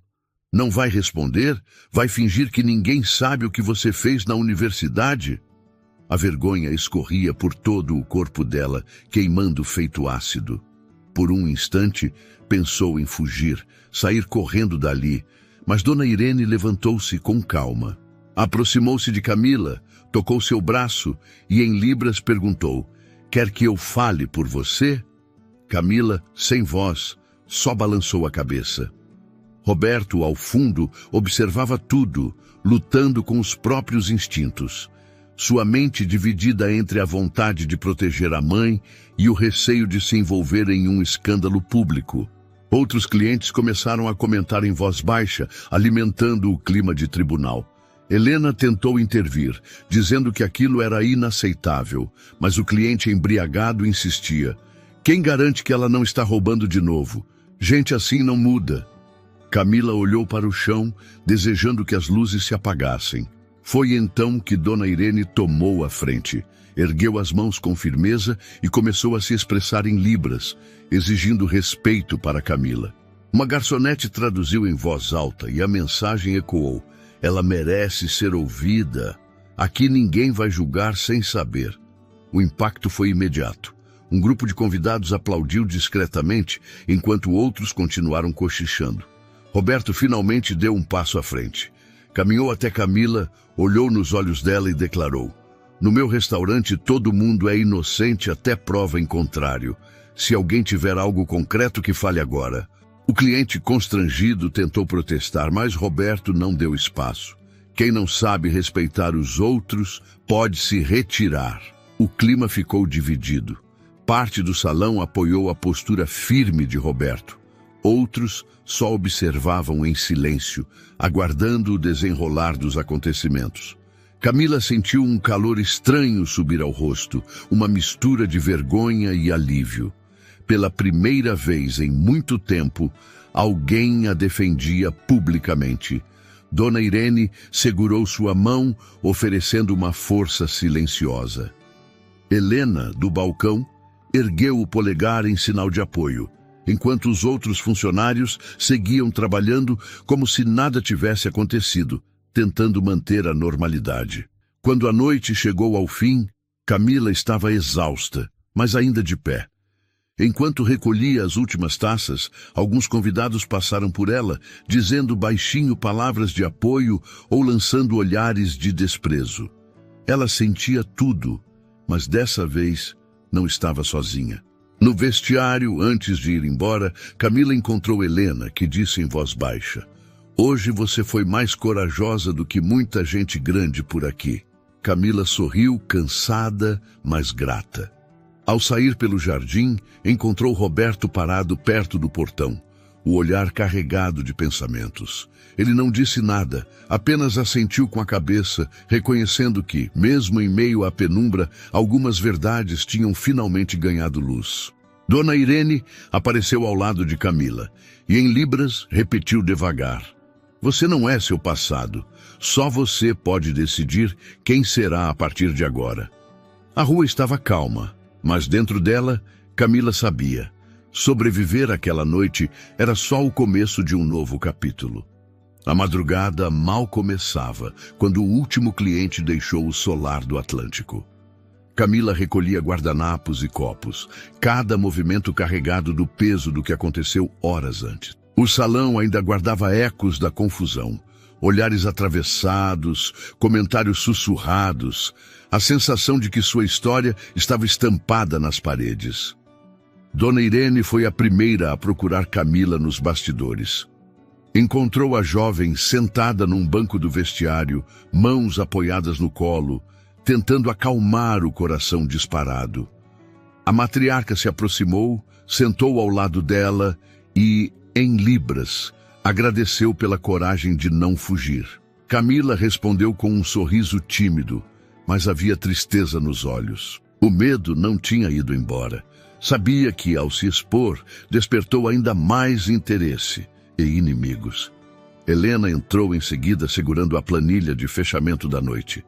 Não vai responder? Vai fingir que ninguém sabe o que você fez na universidade? A vergonha escorria por todo o corpo dela, queimando feito ácido. Por um instante, pensou em fugir, sair correndo dali, mas Dona Irene levantou-se com calma. Aproximou-se de Camila, tocou seu braço e em libras perguntou: "Quer que eu fale por você?" Camila, sem voz, só balançou a cabeça. Roberto, ao fundo, observava tudo, lutando com os próprios instintos. Sua mente dividida entre a vontade de proteger a mãe e o receio de se envolver em um escândalo público. Outros clientes começaram a comentar em voz baixa, alimentando o clima de tribunal. Helena tentou intervir, dizendo que aquilo era inaceitável, mas o cliente embriagado insistia. Quem garante que ela não está roubando de novo? Gente assim não muda. Camila olhou para o chão, desejando que as luzes se apagassem. Foi então que Dona Irene tomou a frente, ergueu as mãos com firmeza e começou a se expressar em libras, exigindo respeito para Camila. Uma garçonete traduziu em voz alta e a mensagem ecoou. Ela merece ser ouvida. Aqui ninguém vai julgar sem saber. O impacto foi imediato. Um grupo de convidados aplaudiu discretamente, enquanto outros continuaram cochichando. Roberto finalmente deu um passo à frente. Caminhou até Camila, olhou nos olhos dela e declarou: "No meu restaurante todo mundo é inocente até prova em contrário. Se alguém tiver algo concreto que fale agora." O cliente, constrangido, tentou protestar, mas Roberto não deu espaço. Quem não sabe respeitar os outros pode se retirar. O clima ficou dividido. Parte do salão apoiou a postura firme de Roberto. Outros só observavam em silêncio, aguardando o desenrolar dos acontecimentos. Camila sentiu um calor estranho subir ao rosto, uma mistura de vergonha e alívio. Pela primeira vez em muito tempo, alguém a defendia publicamente. Dona Irene segurou sua mão, oferecendo uma força silenciosa. Helena, do balcão, ergueu o polegar em sinal de apoio, enquanto os outros funcionários seguiam trabalhando como se nada tivesse acontecido, tentando manter a normalidade. Quando a noite chegou ao fim, Camila estava exausta, mas ainda de pé. Enquanto recolhia as últimas taças, alguns convidados passaram por ela, dizendo baixinho palavras de apoio ou lançando olhares de desprezo. Ela sentia tudo, mas dessa vez não estava sozinha. No vestiário, antes de ir embora, Camila encontrou Helena, que disse em voz baixa: "Hoje você foi mais corajosa do que muita gente grande por aqui." Camila sorriu, cansada, mas grata. Ao sair pelo jardim, encontrou Roberto parado perto do portão, o olhar carregado de pensamentos. Ele não disse nada, apenas assentiu com a cabeça, reconhecendo que, mesmo em meio à penumbra, algumas verdades tinham finalmente ganhado luz. Dona Irene apareceu ao lado de Camila e, em libras, repetiu devagar: "Você não é seu passado. Só você pode decidir quem será a partir de agora." A rua estava calma, mas dentro dela, Camila sabia. Sobreviver àquela noite era só o começo de um novo capítulo. A madrugada mal começava, quando o último cliente deixou o solar do Atlântico. Camila recolhia guardanapos e copos, cada movimento carregado do peso do que aconteceu horas antes. O salão ainda guardava ecos da confusão, olhares atravessados, comentários sussurrados, a sensação de que sua história estava estampada nas paredes. Dona Irene foi a primeira a procurar Camila nos bastidores. Encontrou a jovem sentada num banco do vestiário, mãos apoiadas no colo, tentando acalmar o coração disparado. A matriarca se aproximou, sentou ao lado dela e, em libras, agradeceu pela coragem de não fugir. Camila respondeu com um sorriso tímido, mas havia tristeza nos olhos. O medo não tinha ido embora. Sabia que, ao se expor, despertou ainda mais interesse e inimigos. Helena entrou em seguida segurando a planilha de fechamento da noite.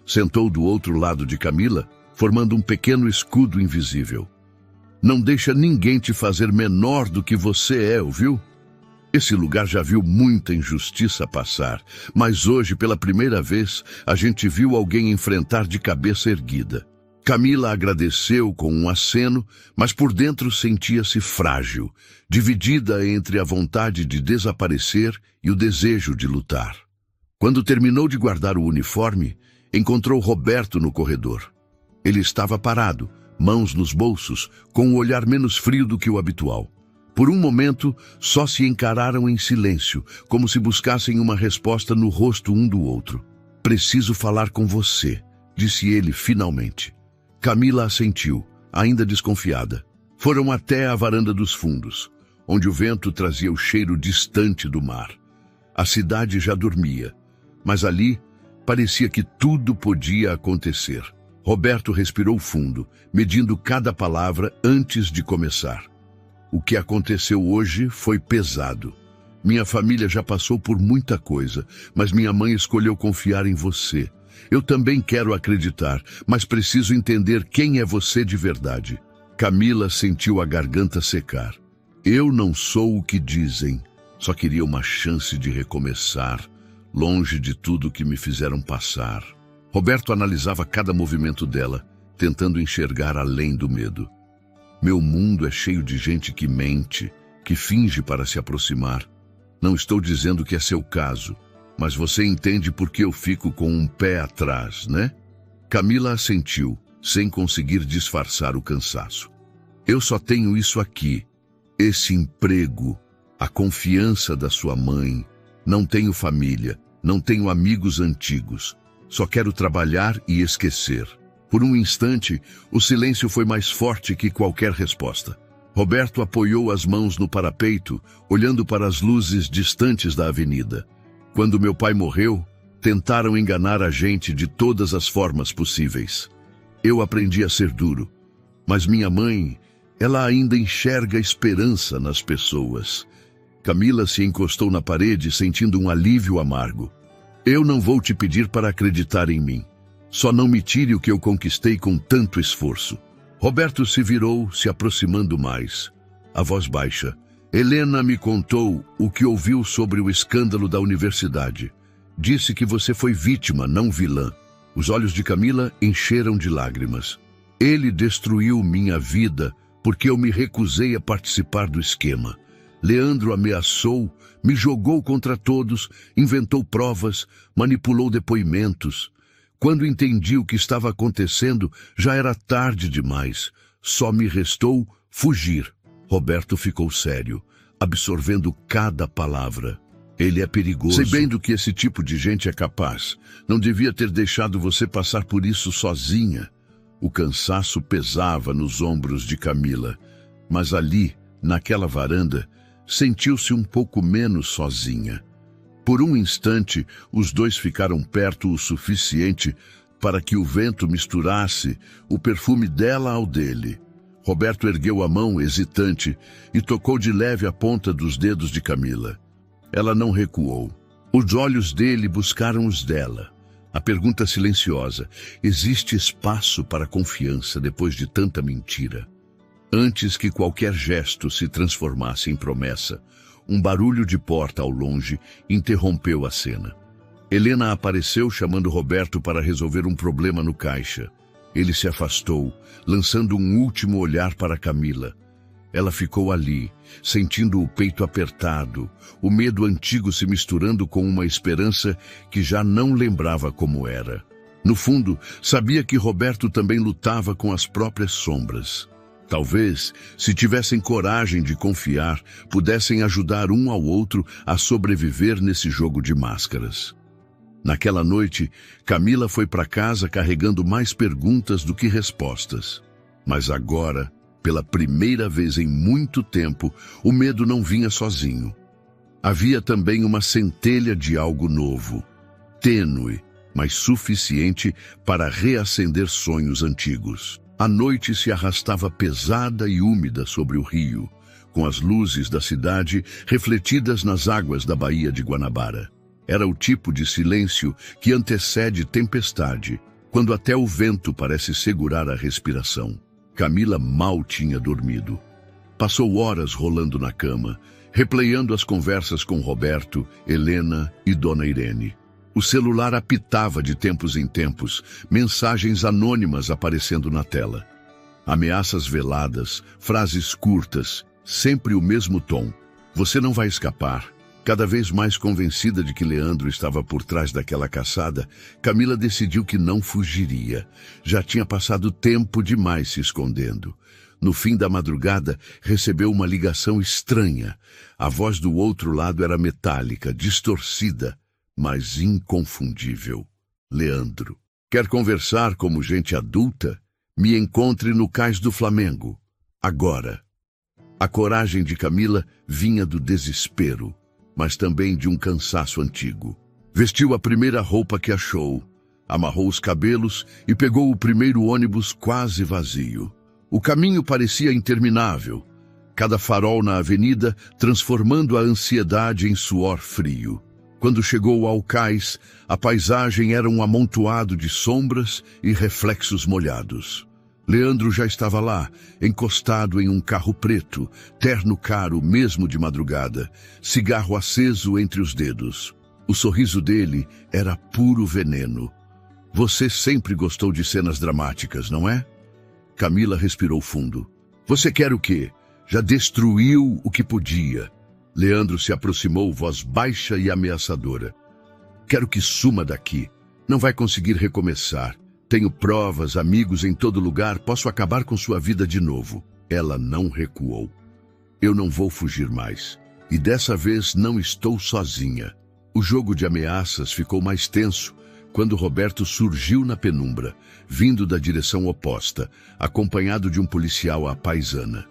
Sentou do outro lado de Camila, formando um pequeno escudo invisível. Não deixa ninguém te fazer menor do que você é, ouviu? Esse lugar já viu muita injustiça passar, mas hoje, pela primeira vez, a gente viu alguém enfrentar de cabeça erguida. Camila agradeceu com um aceno, mas por dentro sentia-se frágil, dividida entre a vontade de desaparecer e o desejo de lutar. Quando terminou de guardar o uniforme, encontrou Roberto no corredor. Ele estava parado, mãos nos bolsos, com um olhar menos frio do que o habitual. Por um momento, só se encararam em silêncio, como se buscassem uma resposta no rosto um do outro. "Preciso falar com você", disse ele finalmente. Camila assentiu, ainda desconfiada. Foram até a varanda dos fundos, onde o vento trazia o cheiro distante do mar. A cidade já dormia, mas ali parecia que tudo podia acontecer. Roberto respirou fundo, medindo cada palavra antes de começar. "O que aconteceu hoje foi pesado. Minha família já passou por muita coisa, mas minha mãe escolheu confiar em você. Eu também quero acreditar, mas preciso entender quem é você de verdade." Camila sentiu a garganta secar. "Eu não sou o que dizem. Só queria uma chance de recomeçar, longe de tudo que me fizeram passar." Roberto analisava cada movimento dela, tentando enxergar além do medo. "Meu mundo é cheio de gente que mente, que finge para se aproximar. Não estou dizendo que é seu caso, mas você entende por que eu fico com um pé atrás, né?" Camila assentiu, sem conseguir disfarçar o cansaço. "Eu só tenho isso aqui, esse emprego, a confiança da sua mãe. Não tenho família, não tenho amigos antigos. Só quero trabalhar e esquecer." Por um instante, o silêncio foi mais forte que qualquer resposta. Roberto apoiou as mãos no parapeito, olhando para as luzes distantes da avenida. "Quando meu pai morreu, tentaram enganar a gente de todas as formas possíveis. Eu aprendi a ser duro, mas minha mãe, ela ainda enxerga esperança nas pessoas." Camila se encostou na parede, sentindo um alívio amargo. "Eu não vou te pedir para acreditar em mim. Só não me tire o que eu conquistei com tanto esforço." Roberto se virou, se aproximando mais. A voz baixa. "Helena me contou o que ouviu sobre o escândalo da universidade. Disse que você foi vítima, não vilã." Os olhos de Camila encheram de lágrimas. "Ele destruiu minha vida porque eu me recusei a participar do esquema. Leandro ameaçou, me jogou contra todos, inventou provas, manipulou depoimentos. Quando entendi o que estava acontecendo, já era tarde demais. Só me restou fugir." Roberto ficou sério, absorvendo cada palavra. "Ele é perigoso. Sei bem do que esse tipo de gente é capaz. Não devia ter deixado você passar por isso sozinha." O cansaço pesava nos ombros de Camila, mas ali, naquela varanda, sentiu-se um pouco menos sozinha. Por um instante, os dois ficaram perto o suficiente para que o vento misturasse o perfume dela ao dele. Roberto ergueu a mão, hesitante, e tocou de leve a ponta dos dedos de Camila. Ela não recuou. Os olhos dele buscaram os dela. A pergunta silenciosa: existe espaço para confiança depois de tanta mentira? Antes que qualquer gesto se transformasse em promessa, Um barulho de porta ao longe interrompeu a cena. Helena apareceu chamando Roberto para resolver um problema no caixa. Ele se afastou, lançando um último olhar para Camila. Ela ficou ali, sentindo o peito apertado, o medo antigo se misturando com uma esperança que já não lembrava como era. No fundo, sabia que Roberto também lutava com as próprias sombras. Talvez, se tivessem coragem de confiar, pudessem ajudar um ao outro a sobreviver nesse jogo de máscaras. Naquela noite, Camila foi para casa carregando mais perguntas do que respostas. Mas agora, pela primeira vez em muito tempo, o medo não vinha sozinho. Havia também uma centelha de algo novo, tênue, mas suficiente para reacender sonhos antigos. A noite se arrastava pesada e úmida sobre o rio, com as luzes da cidade refletidas nas águas da Baía de Guanabara. Era o tipo de silêncio que antecede tempestade, quando até o vento parece segurar a respiração. Camila mal tinha dormido. Passou horas rolando na cama, replayando as conversas com Roberto, Helena e Dona Irene. O celular apitava de tempos em tempos, mensagens anônimas aparecendo na tela. Ameaças veladas, frases curtas, sempre o mesmo tom. Você não vai escapar. Cada vez mais convencida de que Leandro estava por trás daquela caçada, Camila decidiu que não fugiria. Já tinha passado tempo demais se escondendo. No fim da madrugada, recebeu uma ligação estranha. A voz do outro lado era metálica, distorcida, mas inconfundível. Leandro. Quer conversar como gente adulta? Me encontre no Cais do Flamengo. Agora. A coragem de Camila vinha do desespero, mas também de um cansaço antigo. Vestiu a primeira roupa que achou, amarrou os cabelos e pegou o primeiro ônibus quase vazio. O caminho parecia interminável, cada farol na avenida transformando a ansiedade em suor frio. Quando chegou ao cais, a paisagem era um amontoado de sombras e reflexos molhados. Leandro já estava lá, encostado em um carro preto, terno caro mesmo de madrugada, cigarro aceso entre os dedos. O sorriso dele era puro veneno. Você sempre gostou de cenas dramáticas, não é? Camila respirou fundo. Você quer o quê? Já destruiu o que podia. Leandro se aproximou, voz baixa e ameaçadora. Quero que suma daqui. Não vai conseguir recomeçar. Tenho provas, amigos em todo lugar, posso acabar com sua vida de novo. Ela não recuou. Eu não vou fugir mais. E dessa vez não estou sozinha. O jogo de ameaças ficou mais tenso quando Roberto surgiu na penumbra, vindo da direção oposta, acompanhado de um policial à paisana.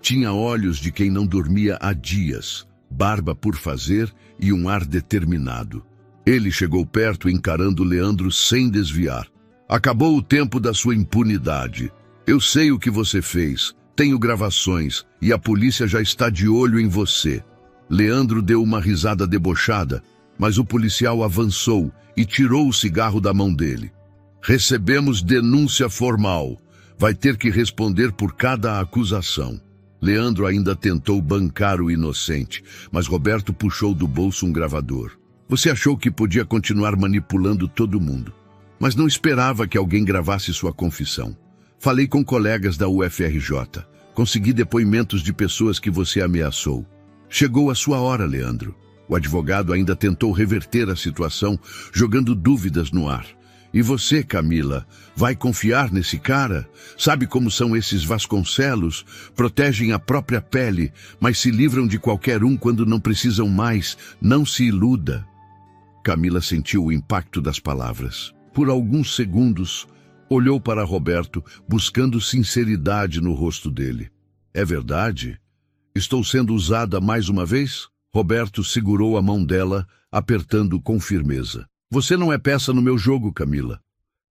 Tinha olhos de quem não dormia há dias, barba por fazer e um ar determinado. Ele chegou perto encarando Leandro sem desviar. Acabou o tempo da sua impunidade. Eu sei o que você fez, tenho gravações e a polícia já está de olho em você. Leandro deu uma risada debochada, mas o policial avançou e tirou o cigarro da mão dele. Recebemos denúncia formal. Vai ter que responder por cada acusação. Leandro ainda tentou bancar o inocente, mas Roberto puxou do bolso um gravador. Você achou que podia continuar manipulando todo mundo, mas não esperava que alguém gravasse sua confissão. Falei com colegas da UFRJ. Consegui depoimentos de pessoas que você ameaçou. Chegou a sua hora, Leandro. O advogado ainda tentou reverter a situação, jogando dúvidas no ar. E você, Camila, vai confiar nesse cara? Sabe como são esses Vasconcelos? Protegem a própria pele, mas se livram de qualquer um quando não precisam mais. Não se iluda. Camila sentiu o impacto das palavras. Por alguns segundos, olhou para Roberto, buscando sinceridade no rosto dele. É verdade? Estou sendo usada mais uma vez? Roberto segurou a mão dela, apertando com firmeza. Você não é peça no meu jogo, Camila.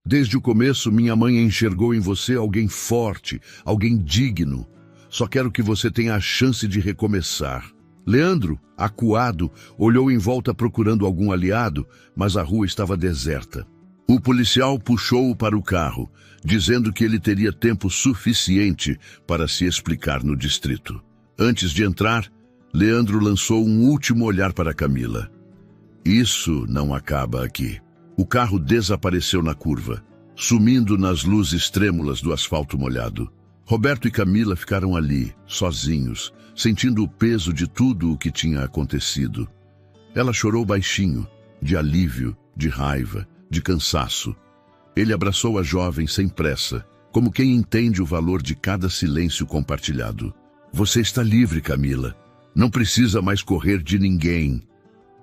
Desde o começo, minha mãe enxergou em você alguém forte, alguém digno. Só quero que você tenha a chance de recomeçar. Leandro, acuado, olhou em volta procurando algum aliado, mas a rua estava deserta. O policial puxou-o para o carro, dizendo que ele teria tempo suficiente para se explicar no distrito. Antes de entrar, Leandro lançou um último olhar para Camila. Isso não acaba aqui. O carro desapareceu na curva, sumindo nas luzes trêmulas do asfalto molhado. Roberto e Camila ficaram ali, sozinhos, sentindo o peso de tudo o que tinha acontecido. Ela chorou baixinho, de alívio, de raiva, de cansaço. Ele abraçou a jovem sem pressa, como quem entende o valor de cada silêncio compartilhado. Você está livre, Camila. Não precisa mais correr de ninguém.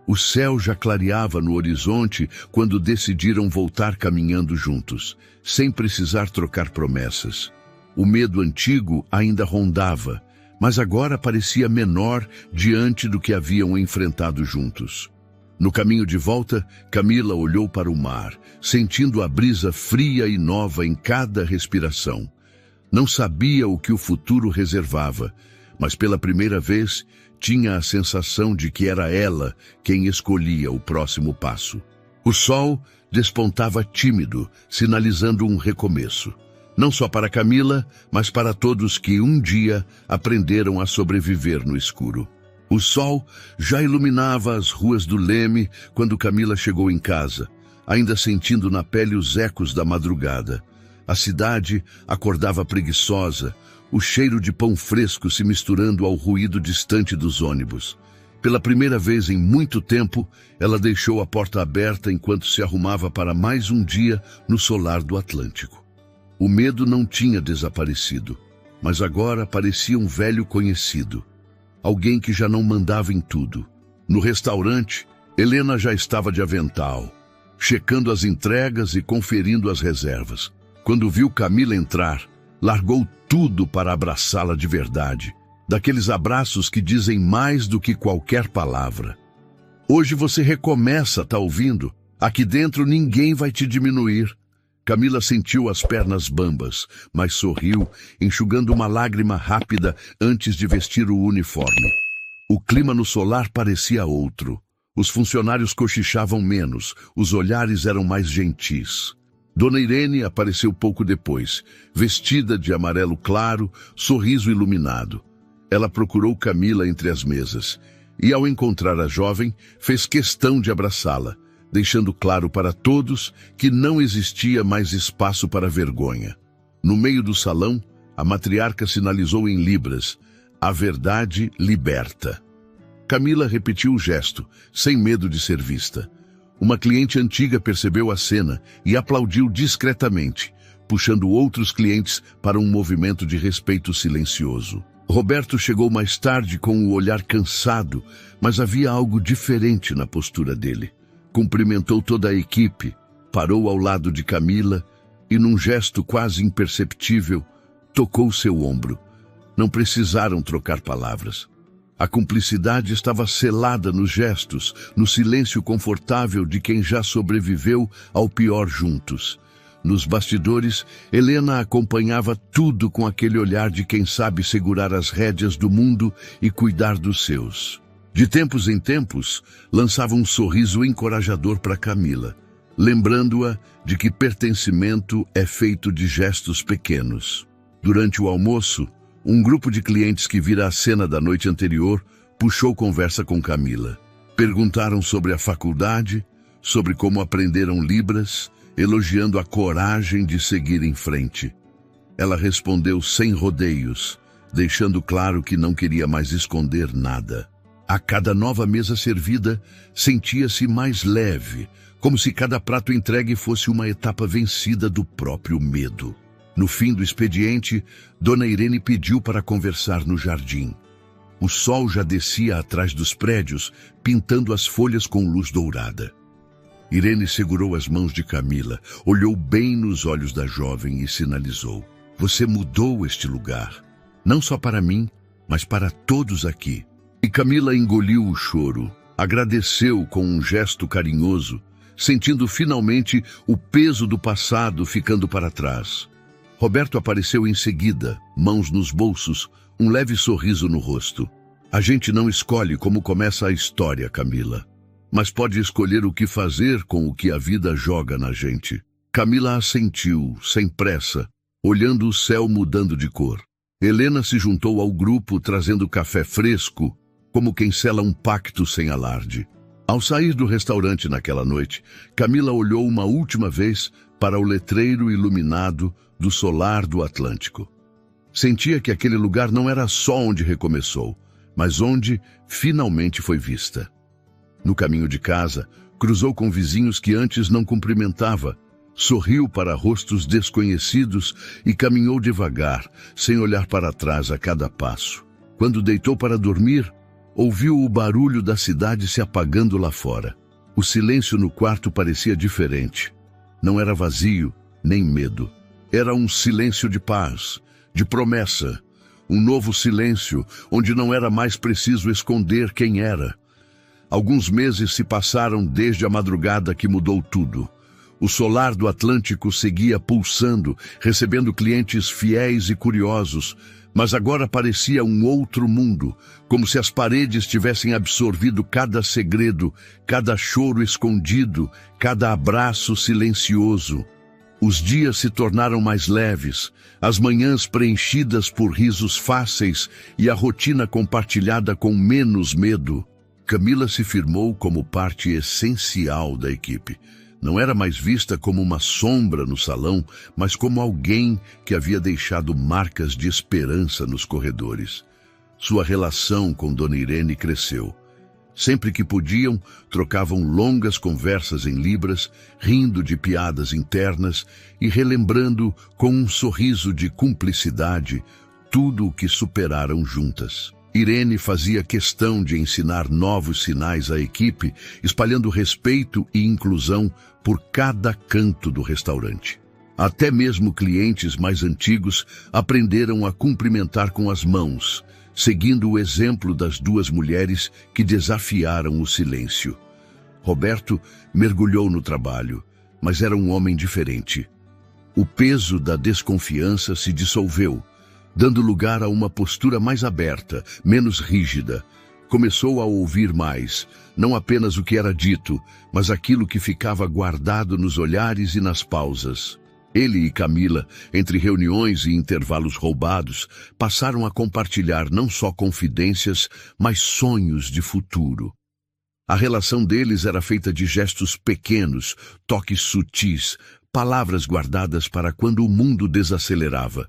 O céu já clareava no horizonte quando decidiram voltar caminhando juntos, sem precisar trocar promessas. O medo antigo ainda rondava, mas agora parecia menor diante do que haviam enfrentado juntos. No caminho de volta, Camila olhou para o mar, sentindo a brisa fria e nova em cada respiração. Não sabia o que o futuro reservava, mas pela primeira vez tinha a sensação de que era ela quem escolhia o próximo passo. O sol despontava tímido, sinalizando um recomeço. Não só para Camila, mas para todos que um dia aprenderam a sobreviver no escuro. O sol já iluminava as ruas do Leme quando Camila chegou em casa, ainda sentindo na pele os ecos da madrugada. A cidade acordava preguiçosa, o cheiro de pão fresco se misturando ao ruído distante dos ônibus. Pela primeira vez em muito tempo, ela deixou a porta aberta enquanto se arrumava para mais um dia no solar do Atlântico. O medo não tinha desaparecido, mas agora parecia um velho conhecido. Alguém que já não mandava em tudo. No restaurante, Helena já estava de avental, checando as entregas e conferindo as reservas. Quando viu Camila entrar, largou tudo para abraçá-la de verdade, daqueles abraços que dizem mais do que qualquer palavra. Hoje você recomeça, tá ouvindo? Aqui dentro ninguém vai te diminuir. Camila sentiu as pernas bambas, mas sorriu, enxugando uma lágrima rápida antes de vestir o uniforme. O clima no solar parecia outro. Os funcionários cochichavam menos, os olhares eram mais gentis. Dona Irene apareceu pouco depois, vestida de amarelo claro, sorriso iluminado. Ela procurou Camila entre as mesas, e ao encontrar a jovem, fez questão de abraçá-la, deixando claro para todos que não existia mais espaço para vergonha. No meio do salão, a matriarca sinalizou em libras: a verdade liberta. Camila repetiu o gesto, sem medo de ser vista. Uma cliente antiga percebeu a cena e aplaudiu discretamente, puxando outros clientes para um movimento de respeito silencioso. Roberto chegou mais tarde com o olhar cansado, mas havia algo diferente na postura dele. Cumprimentou toda a equipe, parou ao lado de Camila e, num gesto quase imperceptível, tocou seu ombro. Não precisaram trocar palavras. A cumplicidade estava selada nos gestos, no silêncio confortável de quem já sobreviveu ao pior juntos. Nos bastidores, Helena acompanhava tudo com aquele olhar de quem sabe segurar as rédeas do mundo e cuidar dos seus. De tempos em tempos, lançava um sorriso encorajador para Camila, lembrando-a de que pertencimento é feito de gestos pequenos. Durante o almoço, um grupo de clientes que vira a cena da noite anterior puxou conversa com Camila. Perguntaram sobre a faculdade, sobre como aprenderam Libras, elogiando a coragem de seguir em frente. Ela respondeu sem rodeios, deixando claro que não queria mais esconder nada. A cada nova mesa servida, sentia-se mais leve, como se cada prato entregue fosse uma etapa vencida do próprio medo. No fim do expediente, Dona Irene pediu para conversar no jardim. O sol já descia atrás dos prédios, pintando as folhas com luz dourada. Irene segurou as mãos de Camila, olhou bem nos olhos da jovem e sinalizou: "Você mudou este lugar, não só para mim, mas para todos aqui." E Camila engoliu o choro, agradeceu com um gesto carinhoso, sentindo finalmente o peso do passado ficando para trás. Roberto apareceu em seguida, mãos nos bolsos, um leve sorriso no rosto. "A gente não escolhe como começa a história, Camila, mas pode escolher o que fazer com o que a vida joga na gente." Camila assentiu, sem pressa, olhando o céu mudando de cor. Helena se juntou ao grupo trazendo café fresco, como quem sela um pacto sem alarde. Ao sair do restaurante naquela noite, Camila olhou uma última vez para o letreiro iluminado do Solar do Atlântico. Sentia que aquele lugar não era só onde recomeçou, mas onde finalmente foi vista. No caminho de casa, cruzou com vizinhos que antes não cumprimentava, sorriu para rostos desconhecidos e caminhou devagar, sem olhar para trás a cada passo. Quando deitou para dormir, ouviu o barulho da cidade se apagando lá fora. O silêncio no quarto parecia diferente. Não era vazio, nem medo. Era um silêncio de paz, de promessa. Um novo silêncio, onde não era mais preciso esconder quem era. Alguns meses se passaram desde a madrugada que mudou tudo. O Solar do Atlântico seguia pulsando, recebendo clientes fiéis e curiosos, mas agora parecia um outro mundo, como se as paredes tivessem absorvido cada segredo, cada choro escondido, cada abraço silencioso. Os dias se tornaram mais leves, as manhãs preenchidas por risos fáceis e a rotina compartilhada com menos medo. Camila se firmou como parte essencial da equipe. Não era mais vista como uma sombra no salão, mas como alguém que havia deixado marcas de esperança nos corredores. Sua relação com Dona Irene cresceu. Sempre que podiam, trocavam longas conversas em libras, rindo de piadas internas e relembrando com um sorriso de cumplicidade tudo o que superaram juntas. Irene fazia questão de ensinar novos sinais à equipe, espalhando respeito e inclusão por cada canto do restaurante. Até mesmo clientes mais antigos aprenderam a cumprimentar com as mãos, seguindo o exemplo das duas mulheres que desafiaram o silêncio. Roberto mergulhou no trabalho, mas era um homem diferente. O peso da desconfiança se dissolveu, dando lugar a uma postura mais aberta, menos rígida. Começou a ouvir mais, não apenas o que era dito, mas aquilo que ficava guardado nos olhares e nas pausas. Ele e Camila, entre reuniões e intervalos roubados, passaram a compartilhar não só confidências, mas sonhos de futuro. A relação deles era feita de gestos pequenos, toques sutis, palavras guardadas para quando o mundo desacelerava.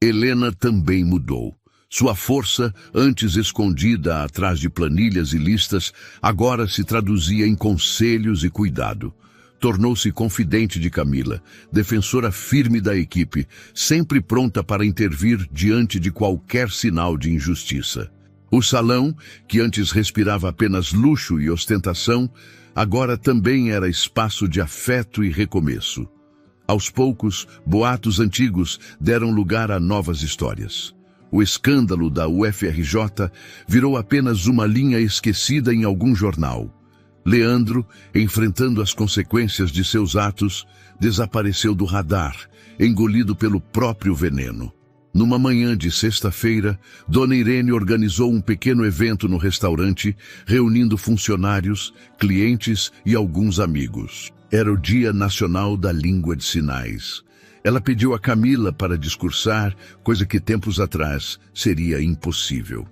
Helena também mudou. Sua força, antes escondida atrás de planilhas e listas, agora se traduzia em conselhos e cuidado. Tornou-se confidente de Camila, defensora firme da equipe, sempre pronta para intervir diante de qualquer sinal de injustiça. O salão, que antes respirava apenas luxo e ostentação, agora também era espaço de afeto e recomeço. Aos poucos, boatos antigos deram lugar a novas histórias. O escândalo da UFRJ virou apenas uma linha esquecida em algum jornal. Leandro, enfrentando as consequências de seus atos, desapareceu do radar, engolido pelo próprio veneno. Numa manhã de sexta-feira, Dona Irene organizou um pequeno evento no restaurante, reunindo funcionários, clientes e alguns amigos. Era o Dia Nacional da Língua de Sinais. Ela pediu a Camila para discursar, coisa que tempos atrás seria impossível.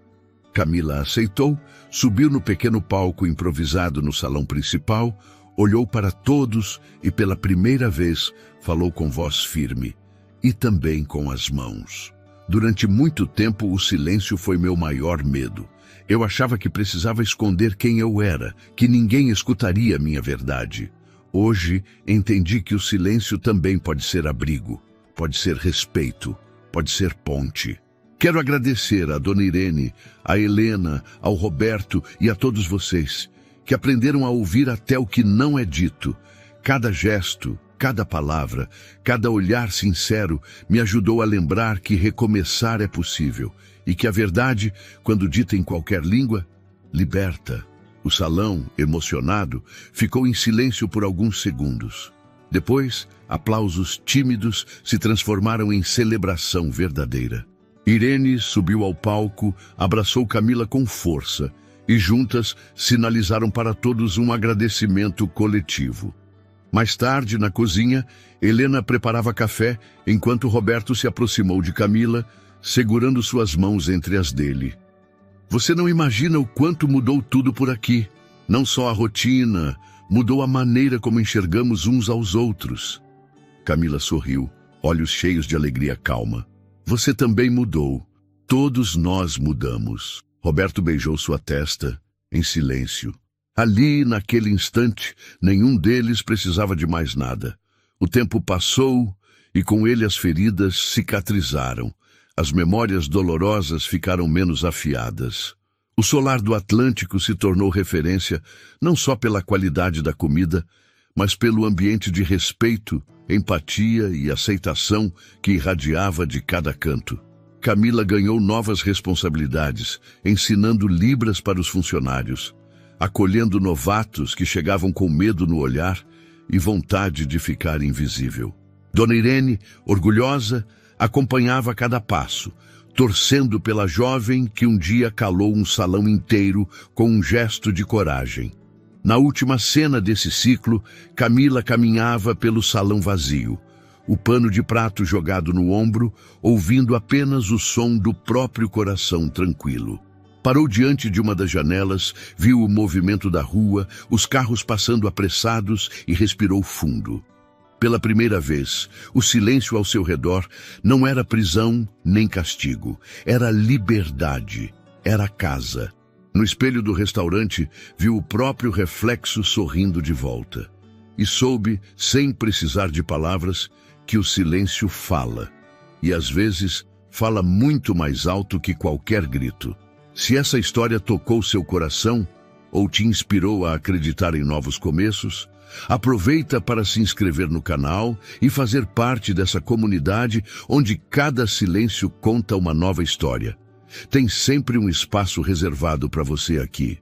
Camila aceitou, subiu no pequeno palco improvisado no salão principal, olhou para todos e pela primeira vez falou com voz firme e também com as mãos. Durante muito tempo o silêncio foi meu maior medo. Eu achava que precisava esconder quem eu era, que ninguém escutaria minha verdade. Hoje, entendi que o silêncio também pode ser abrigo, pode ser respeito, pode ser ponte. Quero agradecer a Dona Irene, a Helena, ao Roberto e a todos vocês, que aprenderam a ouvir até o que não é dito. Cada gesto, cada palavra, cada olhar sincero me ajudou a lembrar que recomeçar é possível e que a verdade, quando dita em qualquer língua, liberta. O salão, emocionado, ficou em silêncio por alguns segundos. Depois, aplausos tímidos se transformaram em celebração verdadeira. Irene subiu ao palco, abraçou Camila com força e juntas sinalizaram para todos um agradecimento coletivo. Mais tarde, na cozinha, Helena preparava café enquanto Roberto se aproximou de Camila, segurando suas mãos entre as dele. Você não imagina o quanto mudou tudo por aqui. Não só a rotina, mudou a maneira como enxergamos uns aos outros. Camila sorriu, olhos cheios de alegria calma. Você também mudou. Todos nós mudamos. Roberto beijou sua testa, em silêncio. Ali, naquele instante, nenhum deles precisava de mais nada. O tempo passou e com ele as feridas cicatrizaram. As memórias dolorosas ficaram menos afiadas. O solar do Atlântico se tornou referência não só pela qualidade da comida, mas pelo ambiente de respeito, empatia e aceitação que irradiava de cada canto. Camila ganhou novas responsabilidades, ensinando libras para os funcionários, acolhendo novatos que chegavam com medo no olhar e vontade de ficar invisível. Dona Irene, orgulhosa, acompanhava cada passo, torcendo pela jovem que um dia calou um salão inteiro com um gesto de coragem. Na última cena desse ciclo, Camila caminhava pelo salão vazio, o pano de prato jogado no ombro, ouvindo apenas o som do próprio coração tranquilo. Parou diante de uma das janelas, viu o movimento da rua, os carros passando apressados e respirou fundo. Pela primeira vez, o silêncio ao seu redor não era prisão nem castigo, era liberdade, era casa. No espelho do restaurante, viu o próprio reflexo sorrindo de volta. E soube, sem precisar de palavras, que o silêncio fala. E às vezes, fala muito mais alto que qualquer grito. Se essa história tocou seu coração ou te inspirou a acreditar em novos começos, aproveita para se inscrever no canal e fazer parte dessa comunidade onde cada silêncio conta uma nova história. Tem sempre um espaço reservado para você aqui.